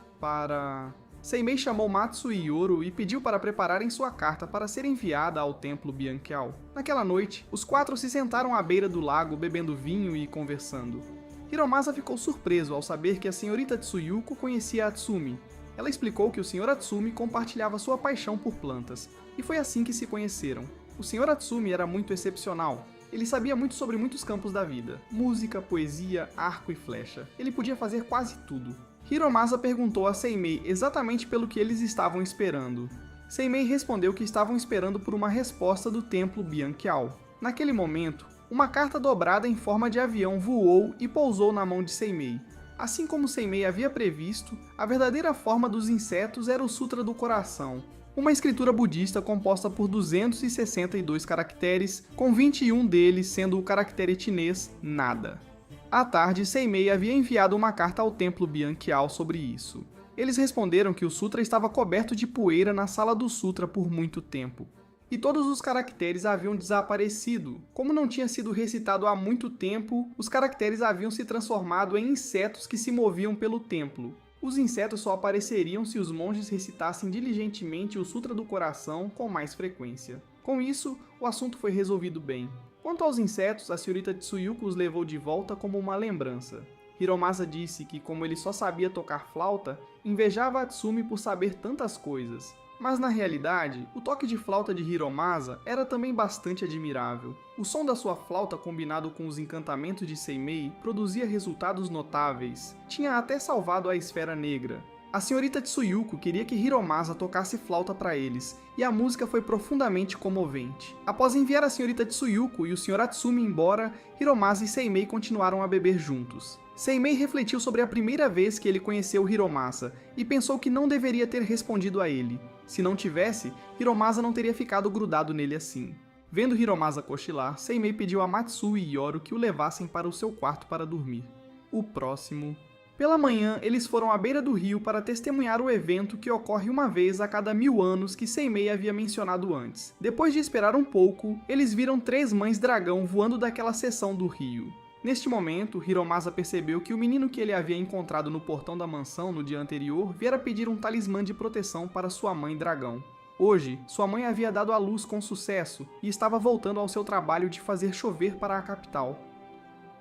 Seimei chamou Matsu e Yoru e pediu para prepararem sua carta para ser enviada ao templo Bianqiao. Naquela noite, os quatro se sentaram à beira do lago bebendo vinho e conversando. Hiromasa ficou surpreso ao saber que a senhorita Tsuyuko conhecia Atsumi. Ela explicou que o Sr. Atsumi compartilhava sua paixão por plantas, e foi assim que se conheceram. O Sr. Atsumi era muito excepcional. Ele sabia muito sobre muitos campos da vida: música, poesia, arco e flecha. Ele podia fazer quase tudo. Hiromasa perguntou a Seimei exatamente pelo que eles estavam esperando. Seimei respondeu que estavam esperando por uma resposta do templo Bianqiao. Naquele momento, uma carta dobrada em forma de avião voou e pousou na mão de Seimei. Assim como Seimei havia previsto, a verdadeira forma dos insetos era o Sutra do Coração, uma escritura budista composta por 262 caracteres, com 21 deles sendo o caractere chinês nada. À tarde, Seimei havia enviado uma carta ao templo Bianqiao sobre isso. Eles responderam que o sutra estava coberto de poeira na sala do sutra por muito tempo. E todos os caracteres haviam desaparecido. Como não tinha sido recitado há muito tempo, os caracteres haviam se transformado em insetos que se moviam pelo templo. Os insetos só apareceriam se os monges recitassem diligentemente o Sutra do Coração com mais frequência. Com isso, o assunto foi resolvido bem. Quanto aos insetos, a senhorita Tsuyuko os levou de volta como uma lembrança. Hiromasa disse que, como ele só sabia tocar flauta, invejava Atsumi por saber tantas coisas. Mas na realidade, o toque de flauta de Hiromasa era também bastante admirável. O som da sua flauta combinado com os encantamentos de Seimei produzia resultados notáveis. Tinha até salvado a Esfera Negra. A senhorita Tsuyuko queria que Hiromasa tocasse flauta para eles, e a música foi profundamente comovente. Após enviar a senhorita Tsuyuko e o Sr. Atsumi embora, Hiromasa e Seimei continuaram a beber juntos. Seimei refletiu sobre a primeira vez que ele conheceu Hiromasa e pensou que não deveria ter respondido a ele. Se não tivesse, Hiromasa não teria ficado grudado nele assim. Vendo Hiromasa cochilar, Seimei pediu a Matsu e Yoru que o levassem para o seu quarto para dormir. O próximo... Pela manhã, eles foram à beira do rio para testemunhar o evento que ocorre uma vez a cada 1000 anos que Seimei havia mencionado antes. Depois de esperar um pouco, eles viram 3 mães dragão voando daquela seção do rio. Neste momento, Hiromasa percebeu que o menino que ele havia encontrado no portão da mansão no dia anterior viera pedir um talismã de proteção para sua mãe dragão. Hoje, sua mãe havia dado à luz com sucesso e estava voltando ao seu trabalho de fazer chover para a capital.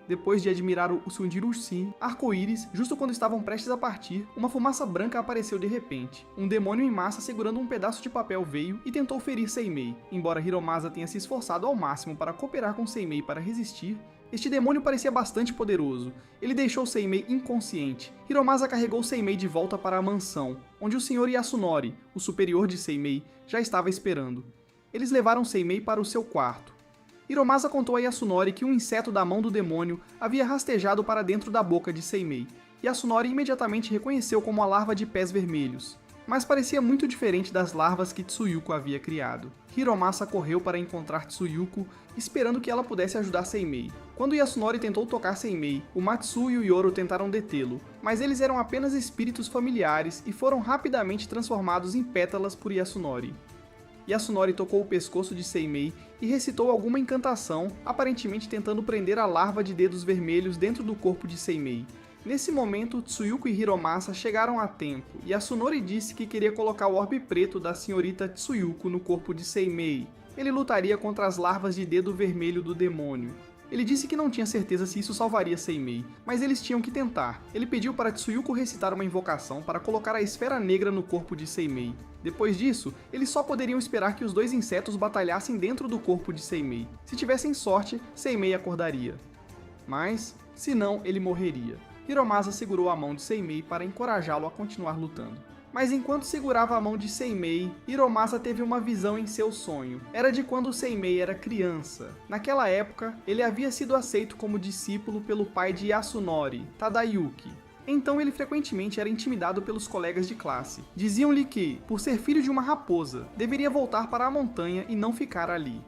Depois de admirar o Sundirushi, arco-íris, justo quando estavam prestes a partir, uma fumaça branca apareceu de repente. Um demônio em massa segurando um pedaço de papel veio e tentou ferir Seimei. Embora Hiromasa tenha se esforçado ao máximo para cooperar com Seimei para resistir, este demônio parecia bastante poderoso. Ele deixou Seimei inconsciente. Hiromasa carregou Seimei de volta para a mansão, onde o Sr. Yasunori, o superior de Seimei, já estava esperando. Eles levaram Seimei para o seu quarto. Hiromasa contou a Yasunori que um inseto da mão do demônio havia rastejado para dentro da boca de Seimei. Yasunori imediatamente reconheceu como a larva de pés vermelhos. mas parecia muito diferente das larvas que Tsuyuko havia criado. Hiromasa correu para encontrar Tsuyuko, esperando que ela pudesse ajudar Seimei. Quando Yasunori tentou tocar Seimei, o Matsu e o Yoro tentaram detê-lo, mas eles eram apenas espíritos familiares e foram rapidamente transformados em pétalas por Yasunori. Yasunori tocou o pescoço de Seimei e recitou alguma encantação, aparentemente tentando prender a larva de dedos vermelhos dentro do corpo de Seimei. Nesse momento, Tsuyuko e Hiromasa chegaram a tempo, e Yasunori disse que queria colocar o orbe preto da senhorita Tsuyuko no corpo de Seimei. Ele lutaria contra as larvas de dedo vermelho do demônio. Ele disse que não tinha certeza se isso salvaria Seimei, mas eles tinham que tentar. Ele pediu para Tsuyuko recitar uma invocação para colocar a esfera negra no corpo de Seimei. Depois disso, eles só poderiam esperar que os dois insetos batalhassem dentro do corpo de Seimei. Se tivessem sorte, Seimei acordaria. Mas, se não, ele morreria. Hiromasa segurou a mão de Seimei para encorajá-lo a continuar lutando. Mas enquanto segurava a mão de Seimei, Hiromasa teve uma visão em seu sonho. Era de quando Seimei era criança. Naquela época, ele havia sido aceito como discípulo pelo pai de Yasunori, Tadayuki. Então ele frequentemente era intimidado pelos colegas de classe. Diziam-lhe que, por ser filho de uma raposa, deveria voltar para a montanha e não ficar ali.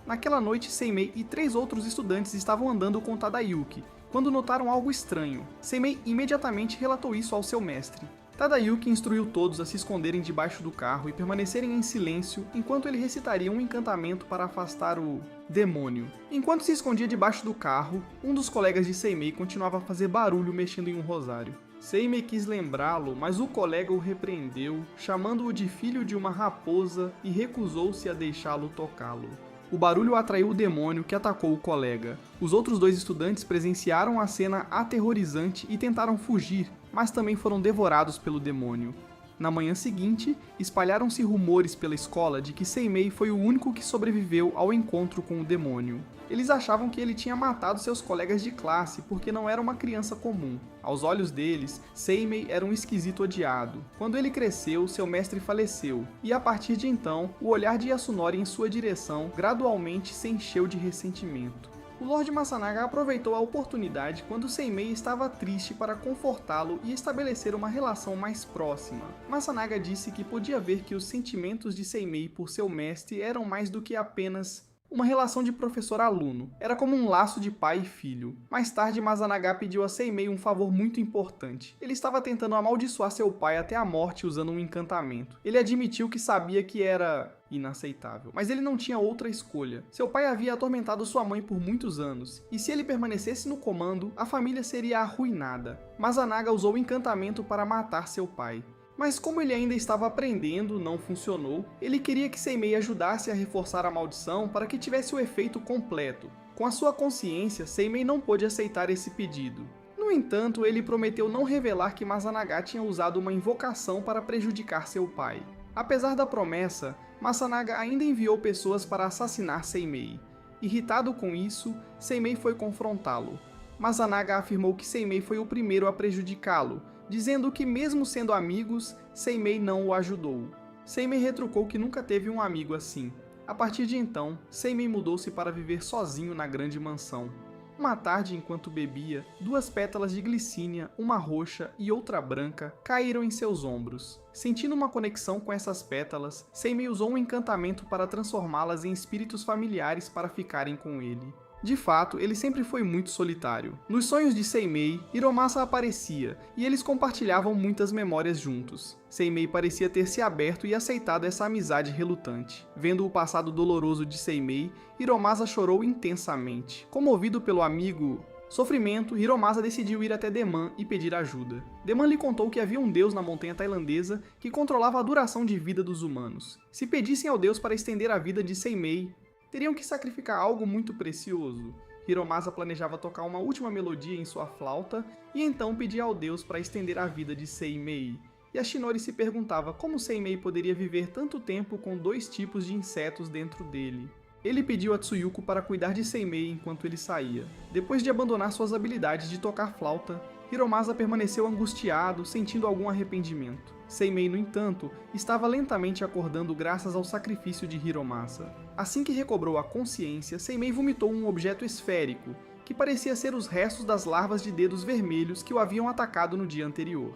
Naquela noite, Seimei e 3 outros estudantes estavam andando com Tadayuki, quando notaram algo estranho. Seimei imediatamente relatou isso ao seu mestre. Tadayuki instruiu todos a se esconderem debaixo do carro e permanecerem em silêncio enquanto ele recitaria um encantamento para afastar o demônio. Enquanto se escondia debaixo do carro, um dos colegas de Seimei continuava a fazer barulho mexendo em um rosário. Seimei quis lembrá-lo, mas o colega o repreendeu, chamando-o de filho de uma raposa e recusou-se a deixá-lo tocá-lo. O barulho atraiu o demônio que atacou o colega. Os outros 2 estudantes presenciaram a cena aterrorizante e tentaram fugir, mas também foram devorados pelo demônio. Na manhã seguinte, espalharam-se rumores pela escola de que Seimei foi o único que sobreviveu ao encontro com o demônio. Eles achavam que ele tinha matado seus colegas de classe porque não era uma criança comum. Aos olhos deles, Seimei era um esquisito odiado. Quando ele cresceu, seu mestre faleceu, e a partir de então, o olhar de Yasunori em sua direção gradualmente se encheu de ressentimento. O Lord Masanaga aproveitou a oportunidade quando Seimei estava triste para confortá-lo e estabelecer uma relação mais próxima. Masanaga disse que podia ver que os sentimentos de Seimei por seu mestre eram mais do que apenas uma relação de professor-aluno. Era como um laço de pai e filho. Mais tarde, Masanaga pediu a Seimei um favor muito importante. Ele estava tentando amaldiçoar seu pai até a morte usando um encantamento. Ele admitiu que sabia que era inaceitável, mas ele não tinha outra escolha. Seu pai havia atormentado sua mãe por muitos anos, e se ele permanecesse no comando, a família seria arruinada. Masanaga usou o encantamento para matar seu pai. Mas como ele ainda estava aprendendo, não funcionou, ele queria que Seimei ajudasse a reforçar a maldição para que tivesse o efeito completo. Com a sua consciência, Seimei não pôde aceitar esse pedido. No entanto, ele prometeu não revelar que Masanaga tinha usado uma invocação para prejudicar seu pai. Apesar da promessa, Masanaga ainda enviou pessoas para assassinar Seimei. Irritado com isso, Seimei foi confrontá-lo. Masanaga afirmou que Seimei foi o primeiro a prejudicá-lo, dizendo que mesmo sendo amigos, Seimei não o ajudou. Seimei retrucou que nunca teve um amigo assim. A partir de então, Seimei mudou-se para viver sozinho na grande mansão. Uma tarde, enquanto bebia, 2 pétalas de glicínia, uma roxa e outra branca, caíram em seus ombros. Sentindo uma conexão com essas pétalas, Seimei usou um encantamento para transformá-las em espíritos familiares para ficarem com ele. De fato, ele sempre foi muito solitário. Nos sonhos de Seimei, Hiromasa aparecia, e eles compartilhavam muitas memórias juntos. Seimei parecia ter se aberto e aceitado essa amizade relutante. Vendo o passado doloroso de Seimei, Hiromasa chorou intensamente. Comovido pelo amigo sofrimento, Hiromasa decidiu ir até Deman e pedir ajuda. Deman lhe contou que havia um deus na montanha tailandesa que controlava a duração de vida dos humanos. Se pedissem ao deus para estender a vida de Seimei, teriam que sacrificar algo muito precioso. Hiromasa planejava tocar uma última melodia em sua flauta e então pedia ao deus para estender a vida de Seimei. Yashinori se perguntava como Seimei poderia viver tanto tempo com 2 tipos de insetos dentro dele. Ele pediu a Tsuyuko para cuidar de Seimei enquanto ele saía. Depois de abandonar suas habilidades de tocar flauta, Hiromasa permaneceu angustiado, sentindo algum arrependimento. Seimei, no entanto, estava lentamente acordando graças ao sacrifício de Hiromasa. Assim que recobrou a consciência, Seimei vomitou um objeto esférico, que parecia ser os restos das larvas de dedos vermelhos que o haviam atacado no dia anterior.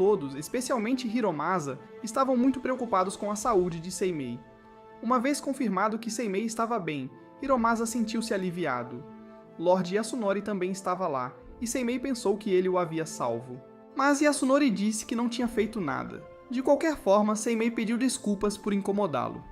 todos, especialmente Hiromasa, estavam muito preocupados com a saúde de Seimei. Uma vez confirmado que Seimei estava bem, Hiromasa sentiu-se aliviado. Lord Yasunori também estava lá, e Seimei pensou que ele o havia salvo. Mas Yasunori disse que não tinha feito nada. De qualquer forma, Seimei pediu desculpas por incomodá-lo.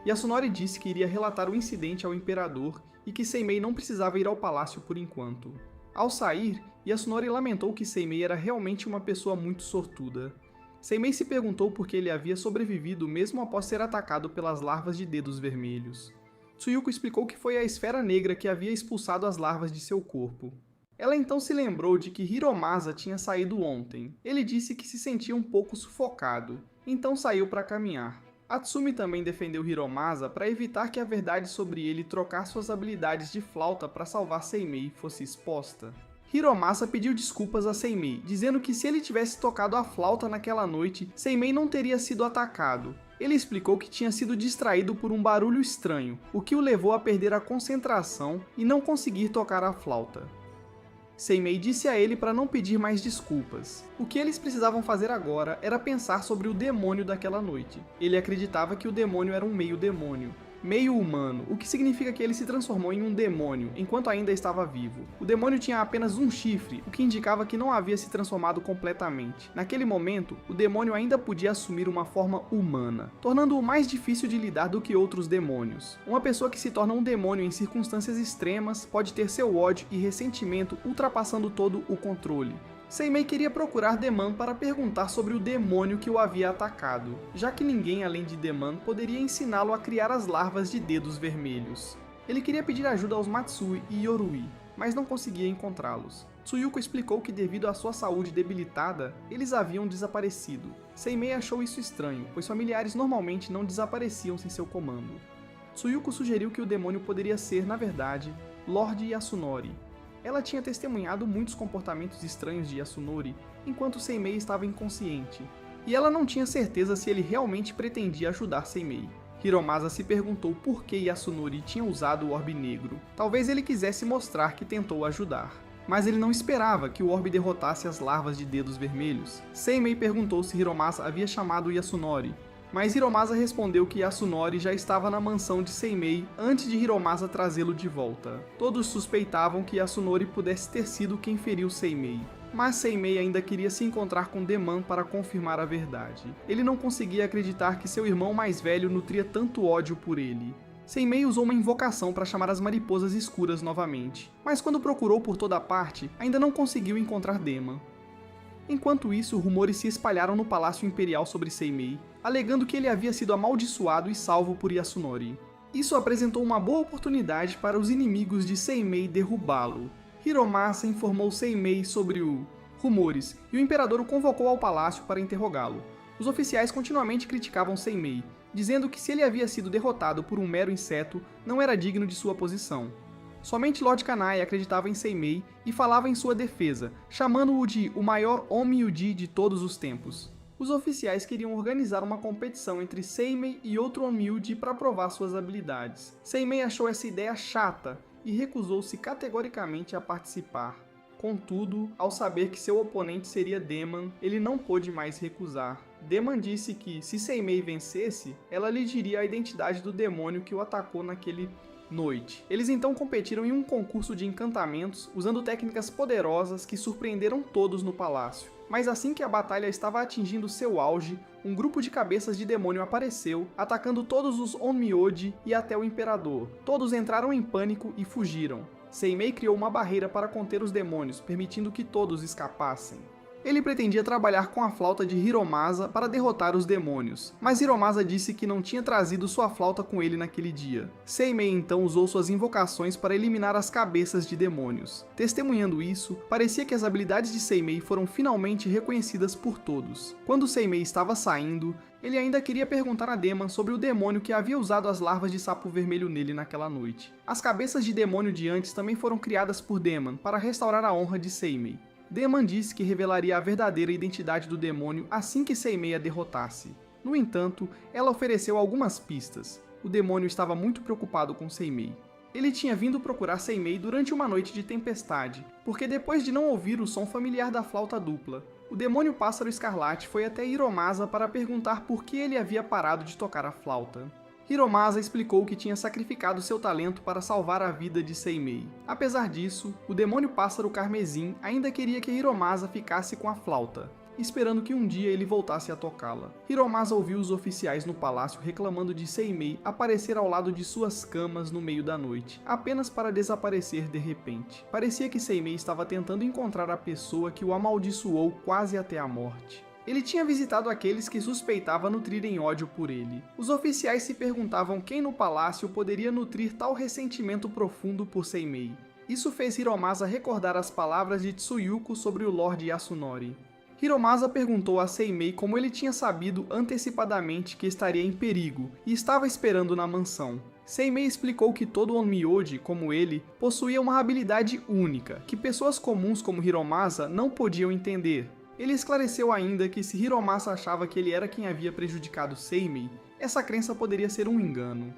Yasunori disse que iria relatar o incidente ao imperador e que Seimei não precisava ir ao palácio por enquanto. Ao sair, Yasunori lamentou que Seimei era realmente uma pessoa muito sortuda. Seimei se perguntou por que ele havia sobrevivido mesmo após ser atacado pelas larvas de dedos vermelhos. Tsuyuko explicou que foi a esfera negra que havia expulsado as larvas de seu corpo. Ela então se lembrou de que Hiromasa tinha saído ontem. Ele disse que se sentia um pouco sufocado, então saiu para caminhar. Atsumi também defendeu Hiromasa para evitar que a verdade sobre ele trocar suas habilidades de flauta para salvar Seimei fosse exposta. Hiromasa pediu desculpas a Seimei, dizendo que se ele tivesse tocado a flauta naquela noite, Seimei não teria sido atacado. Ele explicou que tinha sido distraído por um barulho estranho, o que o levou a perder a concentração e não conseguir tocar a flauta. Seimei disse a ele para não pedir mais desculpas. O que eles precisavam fazer agora era pensar sobre o demônio daquela noite. Ele acreditava que o demônio era um meio-demônio, meio humano, o que significa que ele se transformou em um demônio enquanto ainda estava vivo. O demônio tinha apenas um chifre, o que indicava que não havia se transformado completamente. Naquele momento, o demônio ainda podia assumir uma forma humana, tornando-o mais difícil de lidar do que outros demônios. Uma pessoa que se torna um demônio em circunstâncias extremas pode ter seu ódio e ressentimento ultrapassando todo o controle. Seimei queria procurar Deman para perguntar sobre o demônio que o havia atacado, já que ninguém além de Deman poderia ensiná-lo a criar as larvas de dedos vermelhos. Ele queria pedir ajuda aos Matsui e Yorui, mas não conseguia encontrá-los. Tsuyuko explicou que devido à sua saúde debilitada, eles haviam desaparecido. Seimei achou isso estranho, pois familiares normalmente não desapareciam sem seu comando. Tsuyuko sugeriu que o demônio poderia ser, na verdade, Lord Yasunori. Ela tinha testemunhado muitos comportamentos estranhos de Yasunori enquanto Seimei estava inconsciente, e ela não tinha certeza se ele realmente pretendia ajudar Seimei. Hiromasa se perguntou por que Yasunori tinha usado o orbe negro. Talvez ele quisesse mostrar que tentou ajudar. Mas ele não esperava que o orbe derrotasse as larvas de dedos vermelhos. Seimei perguntou se Hiromasa havia chamado Yasunori, mas Hiromasa respondeu que Yasunori já estava na mansão de Seimei antes de Hiromasa trazê-lo de volta. Todos suspeitavam que Yasunori pudesse ter sido quem feriu Seimei, mas Seimei ainda queria se encontrar com Deman para confirmar a verdade. Ele não conseguia acreditar que seu irmão mais velho nutria tanto ódio por ele. Seimei usou uma invocação para chamar as mariposas escuras novamente, mas quando procurou por toda parte, ainda não conseguiu encontrar Deman. Enquanto isso, rumores se espalharam no Palácio Imperial sobre Seimei, alegando que ele havia sido amaldiçoado e salvo por Yasunori. Isso apresentou uma boa oportunidade para os inimigos de Seimei derrubá-lo. Hiromasa informou Seimei sobre rumores, e o imperador o convocou ao palácio para interrogá-lo. Os oficiais continuamente criticavam Seimei, dizendo que se ele havia sido derrotado por um mero inseto, não era digno de sua posição. Somente Lord Kanai acreditava em Seimei e falava em sua defesa, chamando-o de o maior Onmyuji de todos os tempos. Os oficiais queriam organizar uma competição entre Seimei e outro Onmyuji para provar suas habilidades. Seimei achou essa ideia chata e recusou-se categoricamente a participar. Contudo, ao saber que seu oponente seria Deman, ele não pôde mais recusar. Deman disse que, se Seimei vencesse, ela lhe diria a identidade do demônio que o atacou naquele noite. Eles então competiram em um concurso de encantamentos, usando técnicas poderosas que surpreenderam todos no palácio. Mas assim que a batalha estava atingindo seu auge, um grupo de cabeças de demônio apareceu, atacando todos os Onmyuji e até o imperador. Todos entraram em pânico e fugiram. Seimei criou uma barreira para conter os demônios, permitindo que todos escapassem. Ele pretendia trabalhar com a flauta de Hiromasa para derrotar os demônios, mas Hiromasa disse que não tinha trazido sua flauta com ele naquele dia. Seimei então usou suas invocações para eliminar as cabeças de demônios. Testemunhando isso, parecia que as habilidades de Seimei foram finalmente reconhecidas por todos. Quando Seimei estava saindo, ele ainda queria perguntar a Deman sobre o demônio que havia usado as larvas de sapo vermelho nele naquela noite. As cabeças de demônio de antes também foram criadas por Deman para restaurar a honra de Seimei. Deman disse que revelaria a verdadeira identidade do demônio assim que Seimei a derrotasse. No entanto, ela ofereceu algumas pistas. O demônio estava muito preocupado com Seimei. Ele tinha vindo procurar Seimei durante uma noite de tempestade, porque depois de não ouvir o som familiar da flauta dupla, O demônio pássaro escarlate foi até Hiromasa para perguntar por que ele havia parado de tocar a flauta. Hiromasa explicou que tinha sacrificado seu talento para salvar a vida de Seimei. Apesar disso, o demônio pássaro carmesim ainda queria que Hiromasa ficasse com a flauta, esperando que um dia ele voltasse a tocá-la. Hiromasa ouviu os oficiais no palácio reclamando de Seimei aparecer ao lado de suas camas no meio da noite, apenas para desaparecer de repente. Parecia que Seimei estava tentando encontrar a pessoa que o amaldiçoou quase até a morte. Ele tinha visitado aqueles que suspeitava nutrirem ódio por ele. Os oficiais se perguntavam quem no palácio poderia nutrir tal ressentimento profundo por Seimei. Isso fez Hiromasa recordar as palavras de Tsuyuko sobre o Lorde Yasunori. Hiromasa perguntou a Seimei como ele tinha sabido antecipadamente que estaria em perigo e estava esperando na mansão. Seimei explicou que todo Onmyoji, como ele, possuía uma habilidade única, que pessoas comuns como Hiromasa não podiam entender. Ele esclareceu ainda que se Hiromasa achava que ele era quem havia prejudicado Seimei, essa crença poderia ser um engano.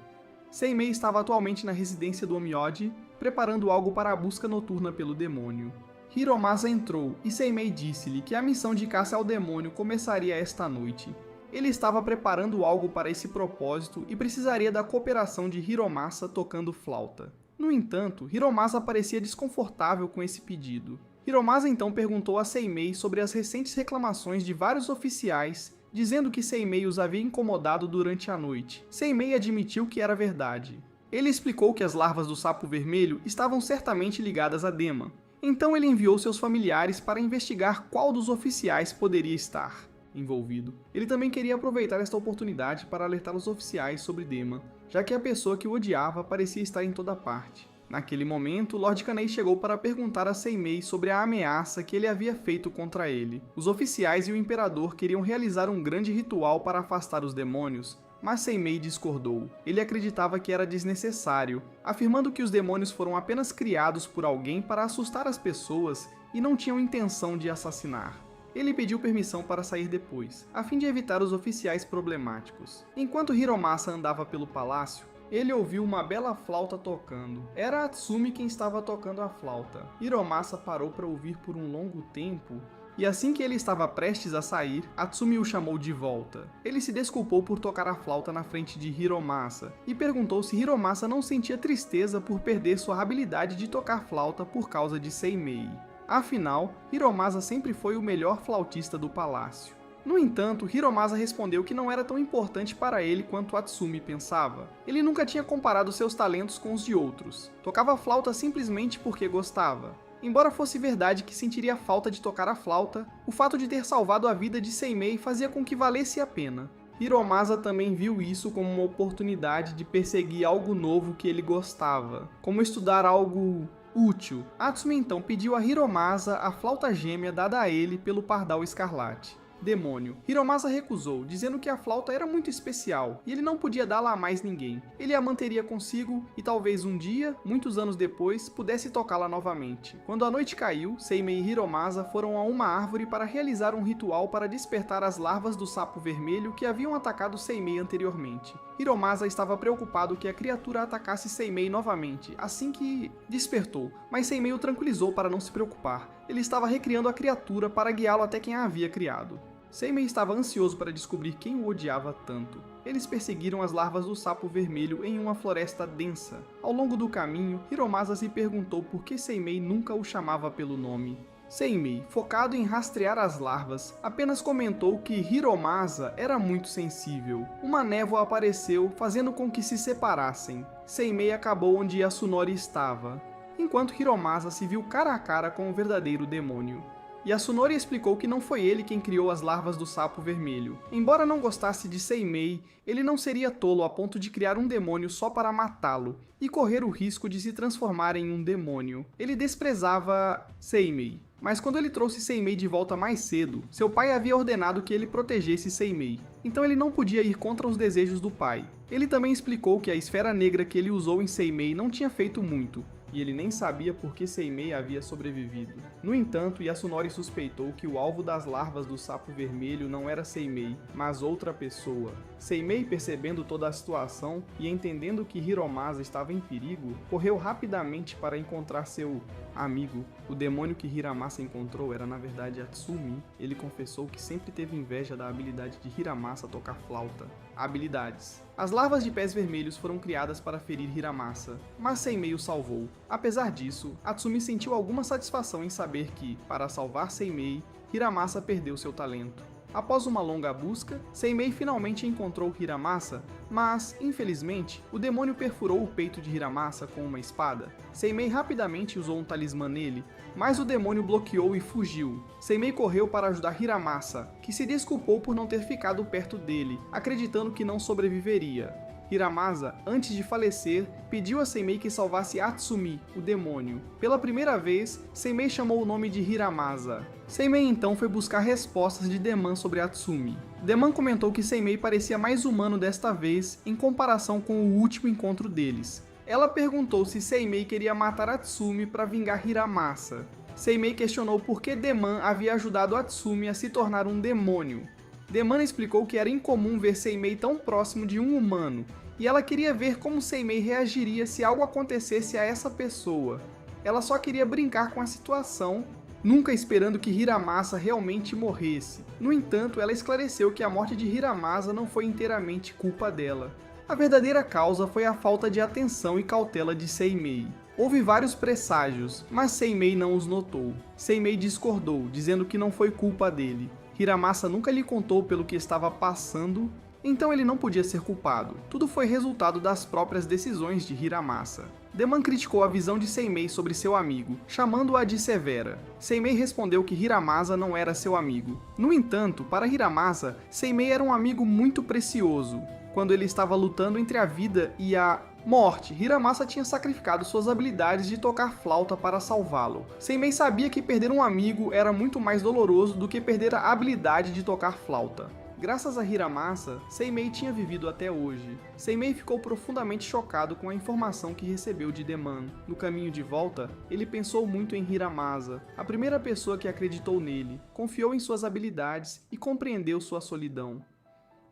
Seimei estava atualmente na residência do Onmyoji, preparando algo para a busca noturna pelo demônio. Hiromasa entrou e Seimei disse-lhe que a missão de caça ao demônio começaria esta noite. Ele estava preparando algo para esse propósito e precisaria da cooperação de Hiromasa tocando flauta. No entanto, Hiromasa parecia desconfortável com esse pedido. Hiromasa então perguntou a Seimei sobre as recentes reclamações de vários oficiais, dizendo que Seimei os havia incomodado durante a noite. Seimei admitiu que era verdade. Ele explicou que as larvas do sapo vermelho estavam certamente ligadas a Dema. Então ele enviou seus familiares para investigar qual dos oficiais poderia estar envolvido. Ele também queria aproveitar esta oportunidade para alertar os oficiais sobre Dema, já que a pessoa que o odiava parecia estar em toda parte. Naquele momento, Lord Kanei chegou para perguntar a Seimei sobre a ameaça que ele havia feito contra ele. Os oficiais e o imperador queriam realizar um grande ritual para afastar os demônios, mas Seimei discordou. Ele acreditava que era desnecessário, afirmando que os demônios foram apenas criados por alguém para assustar as pessoas e não tinham intenção de assassinar. Ele pediu permissão para sair depois, a fim de evitar os oficiais problemáticos. Enquanto Hiromasa andava pelo palácio, ele ouviu uma bela flauta tocando. Era Atsumi quem estava tocando a flauta. Hiromasa parou para ouvir por um longo tempo, e assim que ele estava prestes a sair, Atsumi o chamou de volta. Ele se desculpou por tocar a flauta na frente de Hiromasa, e perguntou se Hiromasa não sentia tristeza por perder sua habilidade de tocar flauta por causa de Seimei. Afinal, Hiromasa sempre foi o melhor flautista do palácio. No entanto, Hiromasa respondeu que não era tão importante para ele quanto Atsumi pensava. Ele nunca tinha comparado seus talentos com os de outros. Tocava flauta simplesmente porque gostava. Embora fosse verdade que sentiria falta de tocar a flauta, o fato de ter salvado a vida de Seimei fazia com que valesse a pena. Hiromasa também viu isso como uma oportunidade de perseguir algo novo que ele gostava, como estudar algo útil. Atsumi então pediu a Hiromasa a flauta gêmea dada a ele pelo Pardal Escarlate. Demônio. Hiromasa recusou, dizendo que a flauta era muito especial e ele não podia dá-la a mais ninguém. Ele a manteria consigo e talvez um dia, muitos anos depois, pudesse tocá-la novamente. Quando a noite caiu, Seimei e Hiromasa foram a uma árvore para realizar um ritual para despertar as larvas do sapo vermelho que haviam atacado Seimei anteriormente. Hiromasa estava preocupado que a criatura atacasse Seimei novamente, assim que despertou, mas Seimei o tranquilizou para não se preocupar. Ele estava recriando a criatura para guiá-lo até quem a havia criado. Seimei estava ansioso para descobrir quem o odiava tanto. Eles perseguiram as larvas do sapo vermelho em uma floresta densa. Ao longo do caminho, Hiromasa se perguntou por que Seimei nunca o chamava pelo nome. Seimei, focado em rastrear as larvas, apenas comentou que Hiromasa era muito sensível. Uma névoa apareceu, fazendo com que se separassem. Seimei acabou onde Yasunori estava, enquanto Hiromasa se viu cara a cara com o verdadeiro demônio. Yasunori explicou que não foi ele quem criou as larvas do sapo vermelho. Embora não gostasse de Seimei, ele não seria tolo a ponto de criar um demônio só para matá-lo e correr o risco de se transformar em um demônio. Ele desprezava Seimei, mas quando ele trouxe Seimei de volta mais cedo, seu pai havia ordenado que ele protegesse Seimei, então ele não podia ir contra os desejos do pai. Ele também explicou que a esfera negra que ele usou em Seimei não tinha feito muito, e ele nem sabia por que Seimei havia sobrevivido. No entanto, Yasunori suspeitou que o alvo das larvas do sapo vermelho não era Seimei, mas outra pessoa. Seimei, percebendo toda a situação e entendendo que Hiromasa estava em perigo, correu rapidamente para encontrar seu amigo. O demônio que Hiramasa encontrou era na verdade Atsumi. Ele confessou que sempre teve inveja da habilidade de Hiramasa tocar flauta. Habilidades. As larvas de pés vermelhos foram criadas para ferir Hiramasa, mas Seimei o salvou. Apesar disso, Atsumi sentiu alguma satisfação em saber que, para salvar Seimei, Hiramasa perdeu seu talento. Após uma longa busca, Seimei finalmente encontrou Hiramasa, mas, infelizmente, o demônio perfurou o peito de Hiramasa com uma espada. Seimei rapidamente usou um talismã nele, mas o demônio bloqueou e fugiu. Seimei correu para ajudar Hiramasa, que se desculpou por não ter ficado perto dele, acreditando que não sobreviveria. Hiramasa, antes de falecer, pediu a Seimei que salvasse Atsumi, o demônio. Pela primeira vez, Seimei chamou o nome de Hiramasa. Seimei então foi buscar respostas de Deman sobre Atsumi. Deman comentou que Seimei parecia mais humano desta vez em comparação com o último encontro deles. Ela perguntou se Seimei queria matar Atsumi para vingar Hiramasa. Seimei questionou por que Deman havia ajudado Atsumi a se tornar um demônio. Deman explicou que era incomum ver Seimei tão próximo de um humano, e ela queria ver como Seimei reagiria se algo acontecesse a essa pessoa. Ela só queria brincar com a situação, nunca esperando que Hiramasa realmente morresse. No entanto, ela esclareceu que a morte de Hiramasa não foi inteiramente culpa dela. A verdadeira causa foi a falta de atenção e cautela de Seimei. Houve vários presságios, mas Seimei não os notou. Seimei discordou, dizendo que não foi culpa dele. Hiramasa nunca lhe contou pelo que estava passando, então ele não podia ser culpado. Tudo foi resultado das próprias decisões de Hiramasa. Deman criticou a visão de Seimei sobre seu amigo, chamando-a de severa. Seimei respondeu que Hiramasa não era seu amigo. No entanto, para Hiramasa, Seimei era um amigo muito precioso. Quando ele estava lutando entre a vida e a morte, Hiramasa tinha sacrificado suas habilidades de tocar flauta para salvá-lo. Seimei sabia que perder um amigo era muito mais doloroso do que perder a habilidade de tocar flauta. Graças a Hiramasa, Seimei tinha vivido até hoje. Seimei ficou profundamente chocado com a informação que recebeu de Deman. No caminho de volta, ele pensou muito em Hiramasa, a primeira pessoa que acreditou nele, confiou em suas habilidades e compreendeu sua solidão.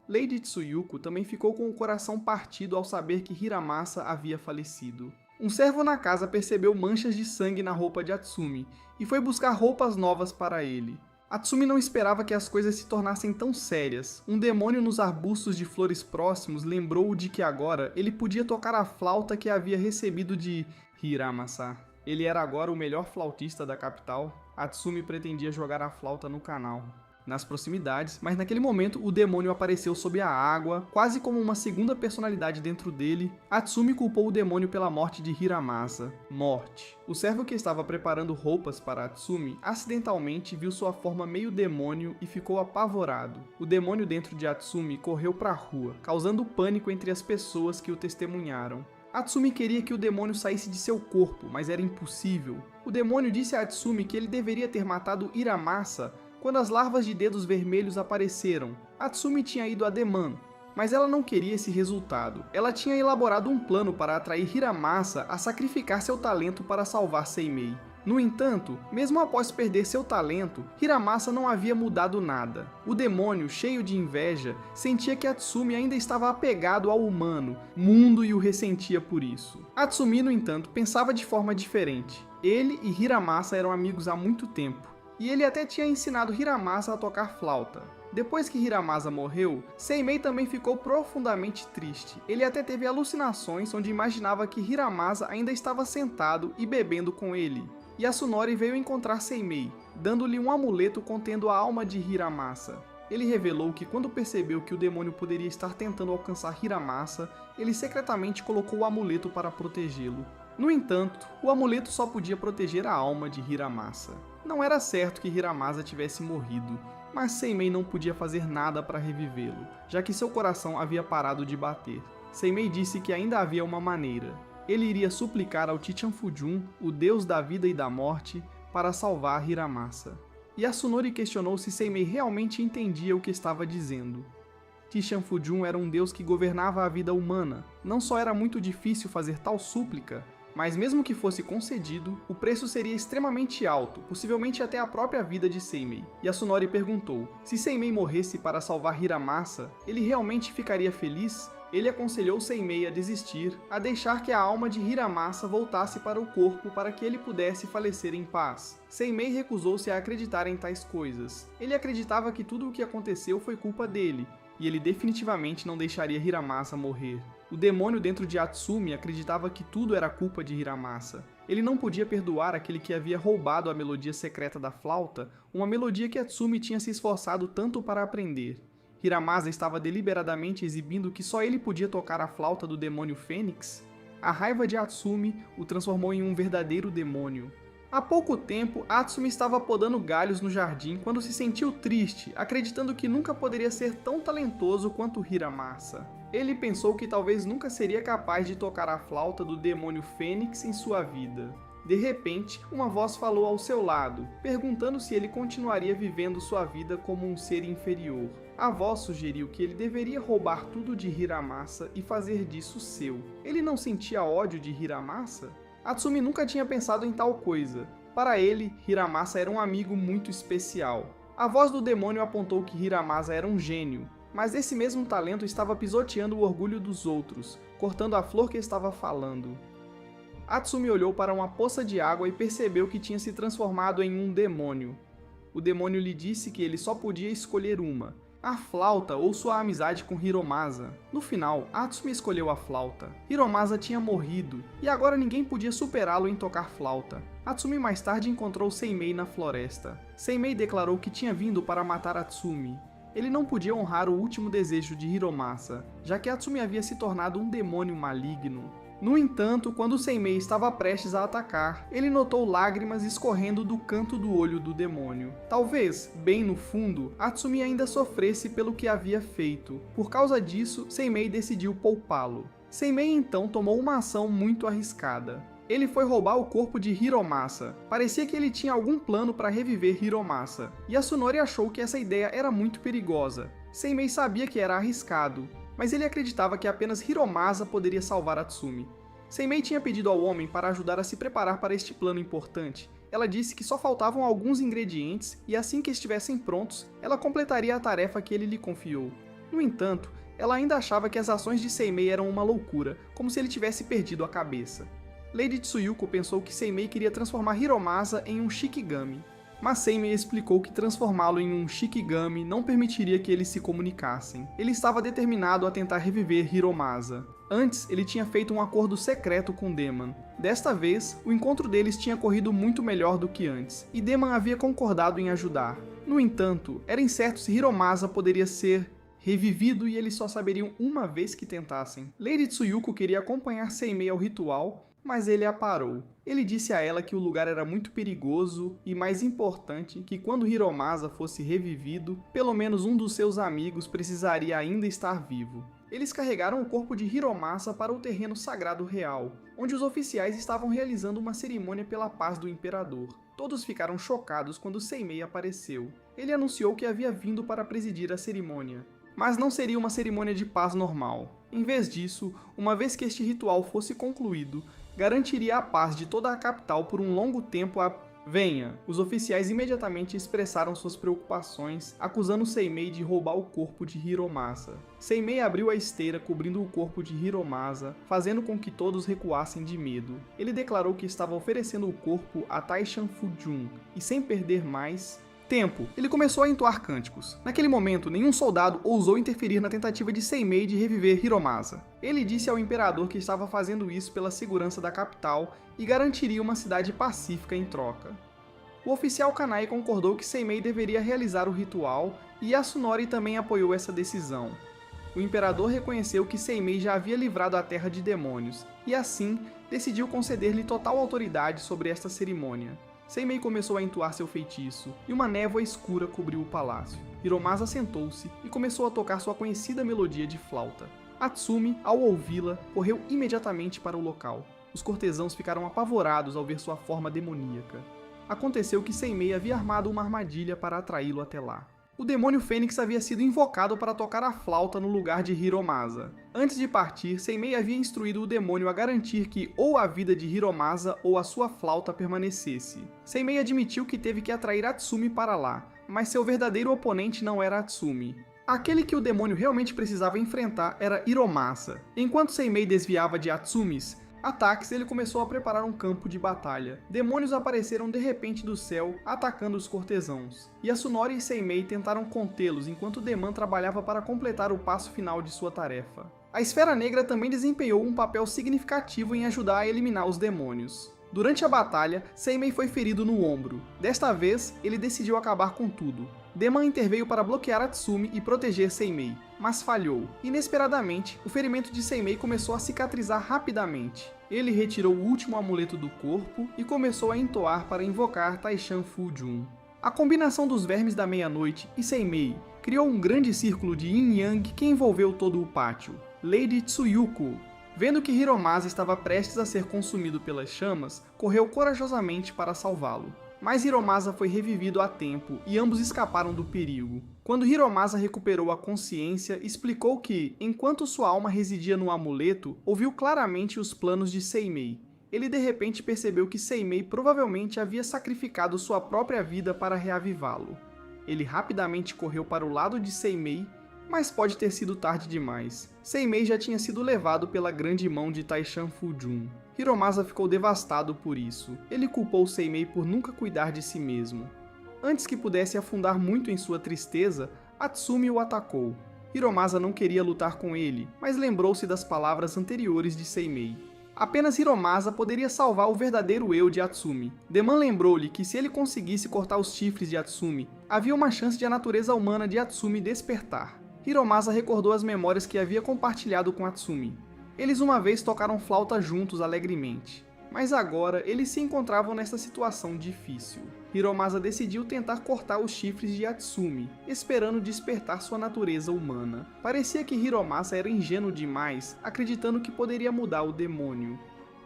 Lady Tsuyuko também ficou com o coração partido ao saber que Hiramasa havia falecido. Um servo na casa percebeu manchas de sangue na roupa de Atsumi e foi buscar roupas novas para ele. Atsumi não esperava que as coisas se tornassem tão sérias. Um demônio nos arbustos de flores próximos lembrou-o de que agora ele podia tocar a flauta que havia recebido de Hiramasa. Ele era agora o melhor flautista da capital. Atsumi pretendia jogar a flauta no canal. Nas proximidades, mas naquele momento o demônio apareceu sob a água, quase como uma segunda personalidade dentro dele. Atsumi culpou o demônio pela morte de Hiramasa. Morte. O servo que estava preparando roupas para Atsumi acidentalmente viu sua forma meio demônio e ficou apavorado. O demônio dentro de Atsumi correu para a rua, causando pânico entre as pessoas que o testemunharam. Atsumi queria que o demônio saísse de seu corpo, mas era impossível. O demônio disse a Atsumi que ele deveria ter matado Hiramasa quando as larvas de dedos vermelhos apareceram. Atsumi tinha ido a Deman, mas ela não queria esse resultado. Ela tinha elaborado um plano para atrair Hiramasa a sacrificar seu talento para salvar Seimei. No entanto, mesmo após perder seu talento, Hiramasa não havia mudado nada. O demônio, cheio de inveja, sentia que Atsumi ainda estava apegado ao humano, mundo, e o ressentia por isso. Atsumi, no entanto, pensava de forma diferente. Ele e Hiramasa eram amigos há muito tempo, e ele até tinha ensinado Hiramasa a tocar flauta. Depois que Hiramasa morreu, Seimei também ficou profundamente triste. Ele até teve alucinações onde imaginava que Hiramasa ainda estava sentado e bebendo com ele. Yasunori veio encontrar Seimei, dando-lhe um amuleto contendo a alma de Hiramasa. Ele revelou que quando percebeu que o demônio poderia estar tentando alcançar Hiramasa, ele secretamente colocou o amuleto para protegê-lo. No entanto, o amuleto só podia proteger a alma de Hiramasa. Não era certo que Hiramasa tivesse morrido, mas Seimei não podia fazer nada para revivê-lo, já que seu coração havia parado de bater. Seimei disse que ainda havia uma maneira. Ele iria suplicar ao Tichanfujun, o deus da vida e da morte, para salvar Hiramasa. Yasunori questionou se Seimei realmente entendia o que estava dizendo. Tichanfujun era um deus que governava a vida humana. Não só era muito difícil fazer tal súplica, Mas mesmo que fosse concedido, o preço seria extremamente alto, possivelmente até a própria vida de Seimei. Yasunori perguntou: se Seimei morresse para salvar Hiramasa, ele realmente ficaria feliz? Ele aconselhou Seimei a desistir, a deixar que a alma de Hiramasa voltasse para o corpo para que ele pudesse falecer em paz. Seimei recusou-se a acreditar em tais coisas. Ele acreditava que tudo o que aconteceu foi culpa dele, e ele definitivamente não deixaria Hiramasa morrer. O demônio dentro de Atsumi acreditava que tudo era culpa de Hiramasa. Ele não podia perdoar aquele que havia roubado a melodia secreta da flauta, uma melodia que Atsumi tinha se esforçado tanto para aprender. Hiramasa estava deliberadamente exibindo que só ele podia tocar a flauta do demônio Fênix? A raiva de Atsumi o transformou em um verdadeiro demônio. Há pouco tempo, Atsumi estava podando galhos no jardim quando se sentiu triste, acreditando que nunca poderia ser tão talentoso quanto Hiramasa. Ele pensou que talvez nunca seria capaz de tocar a flauta do demônio Fênix em sua vida. De repente, uma voz falou ao seu lado, perguntando se ele continuaria vivendo sua vida como um ser inferior. A voz sugeriu que ele deveria roubar tudo de Hiramasa e fazer disso seu. Ele não sentia ódio de Hiramasa? Atsumi nunca tinha pensado em tal coisa. Para ele, Hiramasa era um amigo muito especial. A voz do demônio apontou que Hiramasa era um gênio, mas esse mesmo talento estava pisoteando o orgulho dos outros, cortando a flor que estava falando. Atsumi olhou para uma poça de água e percebeu que tinha se transformado em um demônio. O demônio lhe disse que ele só podia escolher uma: a flauta ou sua amizade com Hiromasa. No final, Atsumi escolheu a flauta. Hiromasa tinha morrido, e agora ninguém podia superá-lo em tocar flauta. Atsumi mais tarde encontrou Seimei na floresta. Seimei declarou que tinha vindo para matar Atsumi. Ele não podia honrar o último desejo de Hiromasa, já que Atsumi havia se tornado um demônio maligno. No entanto, quando Seimei estava prestes a atacar, ele notou lágrimas escorrendo do canto do olho do demônio. Talvez, bem no fundo, Atsumi ainda sofresse pelo que havia feito. Por causa disso, Seimei decidiu poupá-lo. Seimei então tomou uma ação muito arriscada. Ele foi roubar o corpo de Hiromasa. Parecia que ele tinha algum plano para reviver Hiromasa. Yasunori achou que essa ideia era muito perigosa. Seimei sabia que era arriscado, mas ele acreditava que apenas Hiromasa poderia salvar Atsumi. Seimei tinha pedido ao homem para ajudar a se preparar para este plano importante. Ela disse que só faltavam alguns ingredientes e assim que estivessem prontos, ela completaria a tarefa que ele lhe confiou. No entanto, ela ainda achava que as ações de Seimei eram uma loucura, como se ele tivesse perdido a cabeça. Lady Tsuyuko pensou que Seimei queria transformar Hiromasa em um Shikigami, mas Seimei explicou que transformá-lo em um Shikigami não permitiria que eles se comunicassem. Ele estava determinado a tentar reviver Hiromasa. Antes, ele tinha feito um acordo secreto com Deman. Desta vez, o encontro deles tinha corrido muito melhor do que antes, e Deman havia concordado em ajudar. No entanto, era incerto se Hiromasa poderia ser revivido e eles só saberiam uma vez que tentassem. Lady Tsuyuko queria acompanhar Seimei ao ritual, mas ele a parou. Ele disse a ela que o lugar era muito perigoso e, mais importante, que quando Hiromasa fosse revivido, pelo menos um dos seus amigos precisaria ainda estar vivo. Eles carregaram o corpo de Hiromasa para o terreno sagrado real, onde os oficiais estavam realizando uma cerimônia pela paz do imperador. Todos ficaram chocados quando Seimei apareceu. Ele anunciou que havia vindo para presidir a cerimônia. Mas não seria uma cerimônia de paz normal. Em vez disso, uma vez que este ritual fosse concluído, garantiria a paz de toda a capital por um longo tempo a... Venha! Os oficiais imediatamente expressaram suas preocupações, acusando Seimei de roubar o corpo de Hiromasa. Seimei abriu a esteira cobrindo o corpo de Hiromasa, fazendo com que todos recuassem de medo. Ele declarou que estava oferecendo o corpo a Taishan Fujun, e sem perder mais tempo, ele começou a entoar cânticos. Naquele momento, nenhum soldado ousou interferir na tentativa de Seimei de reviver Hiromasa. Ele disse ao imperador que estava fazendo isso pela segurança da capital e garantiria uma cidade pacífica em troca. O oficial Kanai concordou que Seimei deveria realizar o ritual e Yasunori também apoiou essa decisão. O imperador reconheceu que Seimei já havia livrado a terra de demônios e, assim, decidiu conceder-lhe total autoridade sobre esta cerimônia. Seimei começou a entoar seu feitiço, e uma névoa escura cobriu o palácio. Hiromasa sentou-se e começou a tocar sua conhecida melodia de flauta. Atsumi, ao ouvi-la, correu imediatamente para o local. Os cortesãos ficaram apavorados ao ver sua forma demoníaca. Aconteceu que Seimei havia armado uma armadilha para atraí-lo até lá. O demônio Fênix havia sido invocado para tocar a flauta no lugar de Hiromasa. Antes de partir, Seimei havia instruído o demônio a garantir que ou a vida de Hiromasa ou a sua flauta permanecesse. Seimei admitiu que teve que atrair Atsumi para lá, mas seu verdadeiro oponente não era Atsumi. Aquele que o demônio realmente precisava enfrentar era Hiromasa. Enquanto Seimei desviava de Atsumis ataques, ele começou a preparar um campo de batalha. Demônios apareceram de repente do céu, atacando os cortesãos. Yasunori e Seimei tentaram contê-los enquanto Deman trabalhava para completar o passo final de sua tarefa. A Esfera Negra também desempenhou um papel significativo em ajudar a eliminar os demônios. Durante a batalha, Seimei foi ferido no ombro. Desta vez, ele decidiu acabar com tudo. Deman interveio para bloquear Atsumi e proteger Seimei, mas falhou. Inesperadamente, o ferimento de Seimei começou a cicatrizar rapidamente. Ele retirou o último amuleto do corpo e começou a entoar para invocar Taishan Fujun. A combinação dos Vermes da Meia-Noite e Seimei criou um grande círculo de yin-yang que envolveu todo o pátio. Lady Tsuyuko, vendo que Hiromasa estava prestes a ser consumido pelas chamas, correu corajosamente para salvá-lo. Mas Hiromasa foi revivido a tempo e ambos escaparam do perigo. Quando Hiromasa recuperou a consciência, explicou que, enquanto sua alma residia no amuleto, ouviu claramente os planos de Seimei. Ele de repente percebeu que Seimei provavelmente havia sacrificado sua própria vida para reavivá-lo. Ele rapidamente correu para o lado de Seimei, mas pode ter sido tarde demais. Seimei já tinha sido levado pela grande mão de Taishan Fujun. Hiromasa ficou devastado por isso. Ele culpou Seimei por nunca cuidar de si mesmo. Antes que pudesse afundar muito em sua tristeza, Atsumi o atacou. Hiromasa não queria lutar com ele, mas lembrou-se das palavras anteriores de Seimei. Apenas Hiromasa poderia salvar o verdadeiro eu de Atsumi. Deman lembrou-lhe que se ele conseguisse cortar os chifres de Atsumi, havia uma chance de a natureza humana de Atsumi despertar. Hiromasa recordou as memórias que havia compartilhado com Atsumi. Eles uma vez tocaram flauta juntos alegremente, mas agora eles se encontravam nessa situação difícil. Hiromasa decidiu tentar cortar os chifres de Atsumi, esperando despertar sua natureza humana. Parecia que Hiromasa era ingênuo demais, acreditando que poderia mudar o demônio.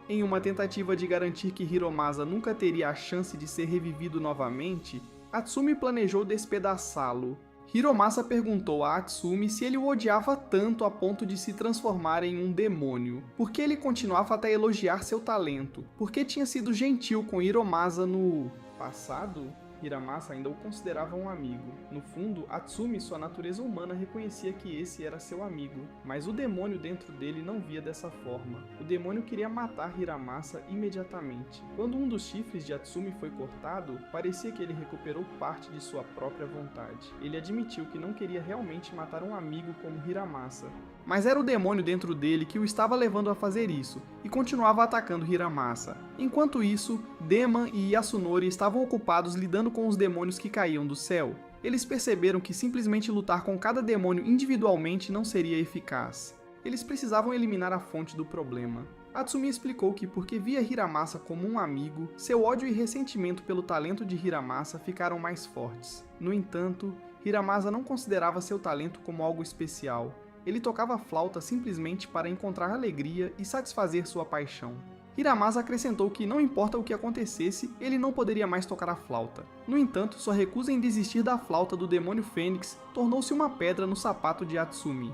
Em uma tentativa de garantir que Hiromasa nunca teria a chance de ser revivido novamente, Atsumi planejou despedaçá-lo. Hiromasa perguntou a Atsumi se ele o odiava tanto a ponto de se transformar em um demônio, porque ele continuava até elogiar seu talento, porque tinha sido gentil com Hiromasa no passado. Hiromasa ainda o considerava um amigo. No fundo, Atsumi, sua natureza humana, reconhecia que esse era seu amigo, mas o demônio dentro dele não via dessa forma. O demônio queria matar Hiromasa imediatamente. Quando um dos chifres de Atsumi foi cortado, parecia que ele recuperou parte de sua própria vontade. Ele admitiu que não queria realmente matar um amigo como Hiromasa, mas era o demônio dentro dele que o estava levando a fazer isso, e continuava atacando Hiromasa. Enquanto isso, Deman e Yasunori estavam ocupados lidando com os demônios que caíam do céu. Eles perceberam que simplesmente lutar com cada demônio individualmente não seria eficaz. Eles precisavam eliminar a fonte do problema. Atsumi explicou que porque via Hiromasa como um amigo, seu ódio e ressentimento pelo talento de Hiromasa ficaram mais fortes. No entanto, Hiromasa não considerava seu talento como algo especial. Ele tocava flauta simplesmente para encontrar alegria e satisfazer sua paixão. Hiromasa acrescentou que não importa o que acontecesse, ele não poderia mais tocar a flauta. No entanto, sua recusa em desistir da flauta do demônio Fênix tornou-se uma pedra no sapato de Atsumi.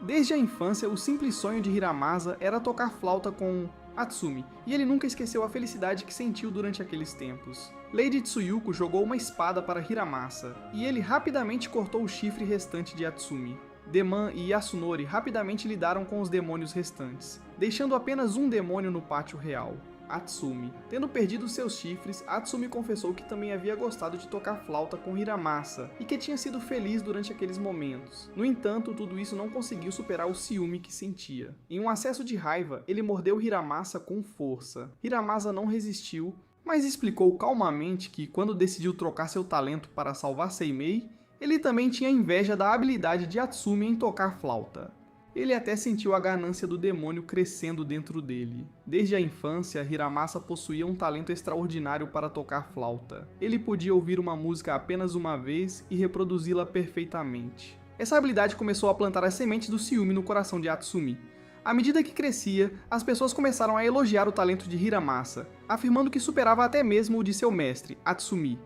Desde a infância, o simples sonho de Hiromasa era tocar flauta com Atsumi, e ele nunca esqueceu a felicidade que sentiu durante aqueles tempos. Lady Tsuyuko jogou uma espada para Hiromasa, e ele rapidamente cortou o chifre restante de Atsumi. Deman e Yasunori rapidamente lidaram com os demônios restantes, deixando apenas um demônio no pátio real, Atsumi. Tendo perdido seus chifres, Atsumi confessou que também havia gostado de tocar flauta com Hiromasa e que tinha sido feliz durante aqueles momentos. No entanto, tudo isso não conseguiu superar o ciúme que sentia. Em um acesso de raiva, ele mordeu Hiromasa com força. Hiromasa não resistiu, mas explicou calmamente que quando decidiu trocar seu talento para salvar Seimei, ele também tinha inveja da habilidade de Atsumi em tocar flauta. Ele até sentiu a ganância do demônio crescendo dentro dele. Desde a infância, Hiromasa possuía um talento extraordinário para tocar flauta. Ele podia ouvir uma música apenas uma vez e reproduzi-la perfeitamente. Essa habilidade começou a plantar as sementes do ciúme no coração de Atsumi. À medida que crescia, as pessoas começaram a elogiar o talento de Hiromasa, afirmando que superava até mesmo o de seu mestre, Atsumi.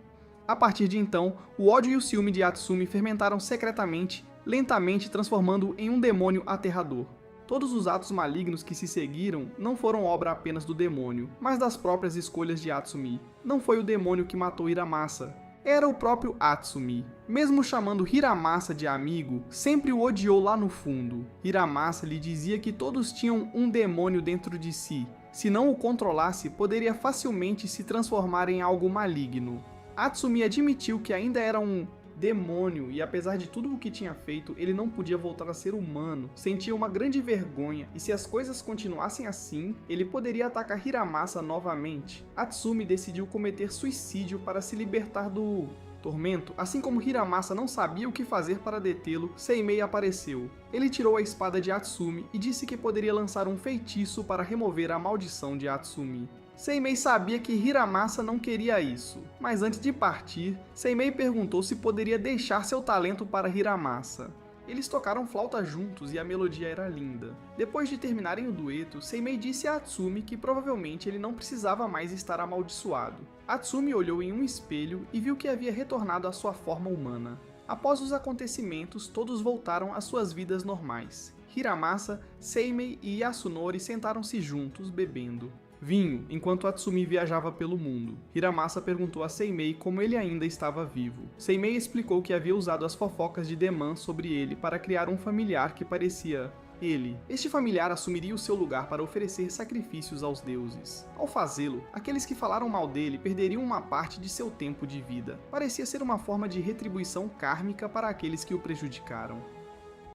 A partir de então, o ódio e o ciúme de Atsumi fermentaram secretamente, lentamente transformando-o em um demônio aterrador. Todos os atos malignos que se seguiram não foram obra apenas do demônio, mas das próprias escolhas de Atsumi. Não foi o demônio que matou Hiramasa, era o próprio Atsumi. Mesmo chamando Hiramasa de amigo, sempre o odiou lá no fundo. Hiramasa lhe dizia que todos tinham um demônio dentro de si. Se não o controlasse, poderia facilmente se transformar em algo maligno. Atsumi admitiu que ainda era um demônio e, apesar de tudo o que tinha feito, ele não podia voltar a ser humano. Sentia uma grande vergonha e, se as coisas continuassem assim, ele poderia atacar Hiramasa novamente. Atsumi decidiu cometer suicídio para se libertar do tormento. Assim como Hiramasa não sabia o que fazer para detê-lo, Seimei apareceu. Ele tirou a espada de Atsumi e disse que poderia lançar um feitiço para remover a maldição de Atsumi. Seimei sabia que Hiramasa não queria isso, mas antes de partir, Seimei perguntou se poderia deixar seu talento para Hiramasa. Eles tocaram flauta juntos e a melodia era linda. Depois de terminarem o dueto, Seimei disse a Atsumi que provavelmente ele não precisava mais estar amaldiçoado. Atsumi olhou em um espelho e viu que havia retornado à sua forma humana. Após os acontecimentos, todos voltaram às suas vidas normais. Hiramasa, Seimei e Yasunori sentaram-se juntos, bebendo vinho, enquanto Atsumi viajava pelo mundo. Hiramasa perguntou a Seimei como ele ainda estava vivo. Seimei explicou que havia usado as fofocas de Deman sobre ele para criar um familiar que parecia ele. Este familiar assumiria o seu lugar para oferecer sacrifícios aos deuses. Ao fazê-lo, aqueles que falaram mal dele perderiam uma parte de seu tempo de vida. Parecia ser uma forma de retribuição kármica para aqueles que o prejudicaram.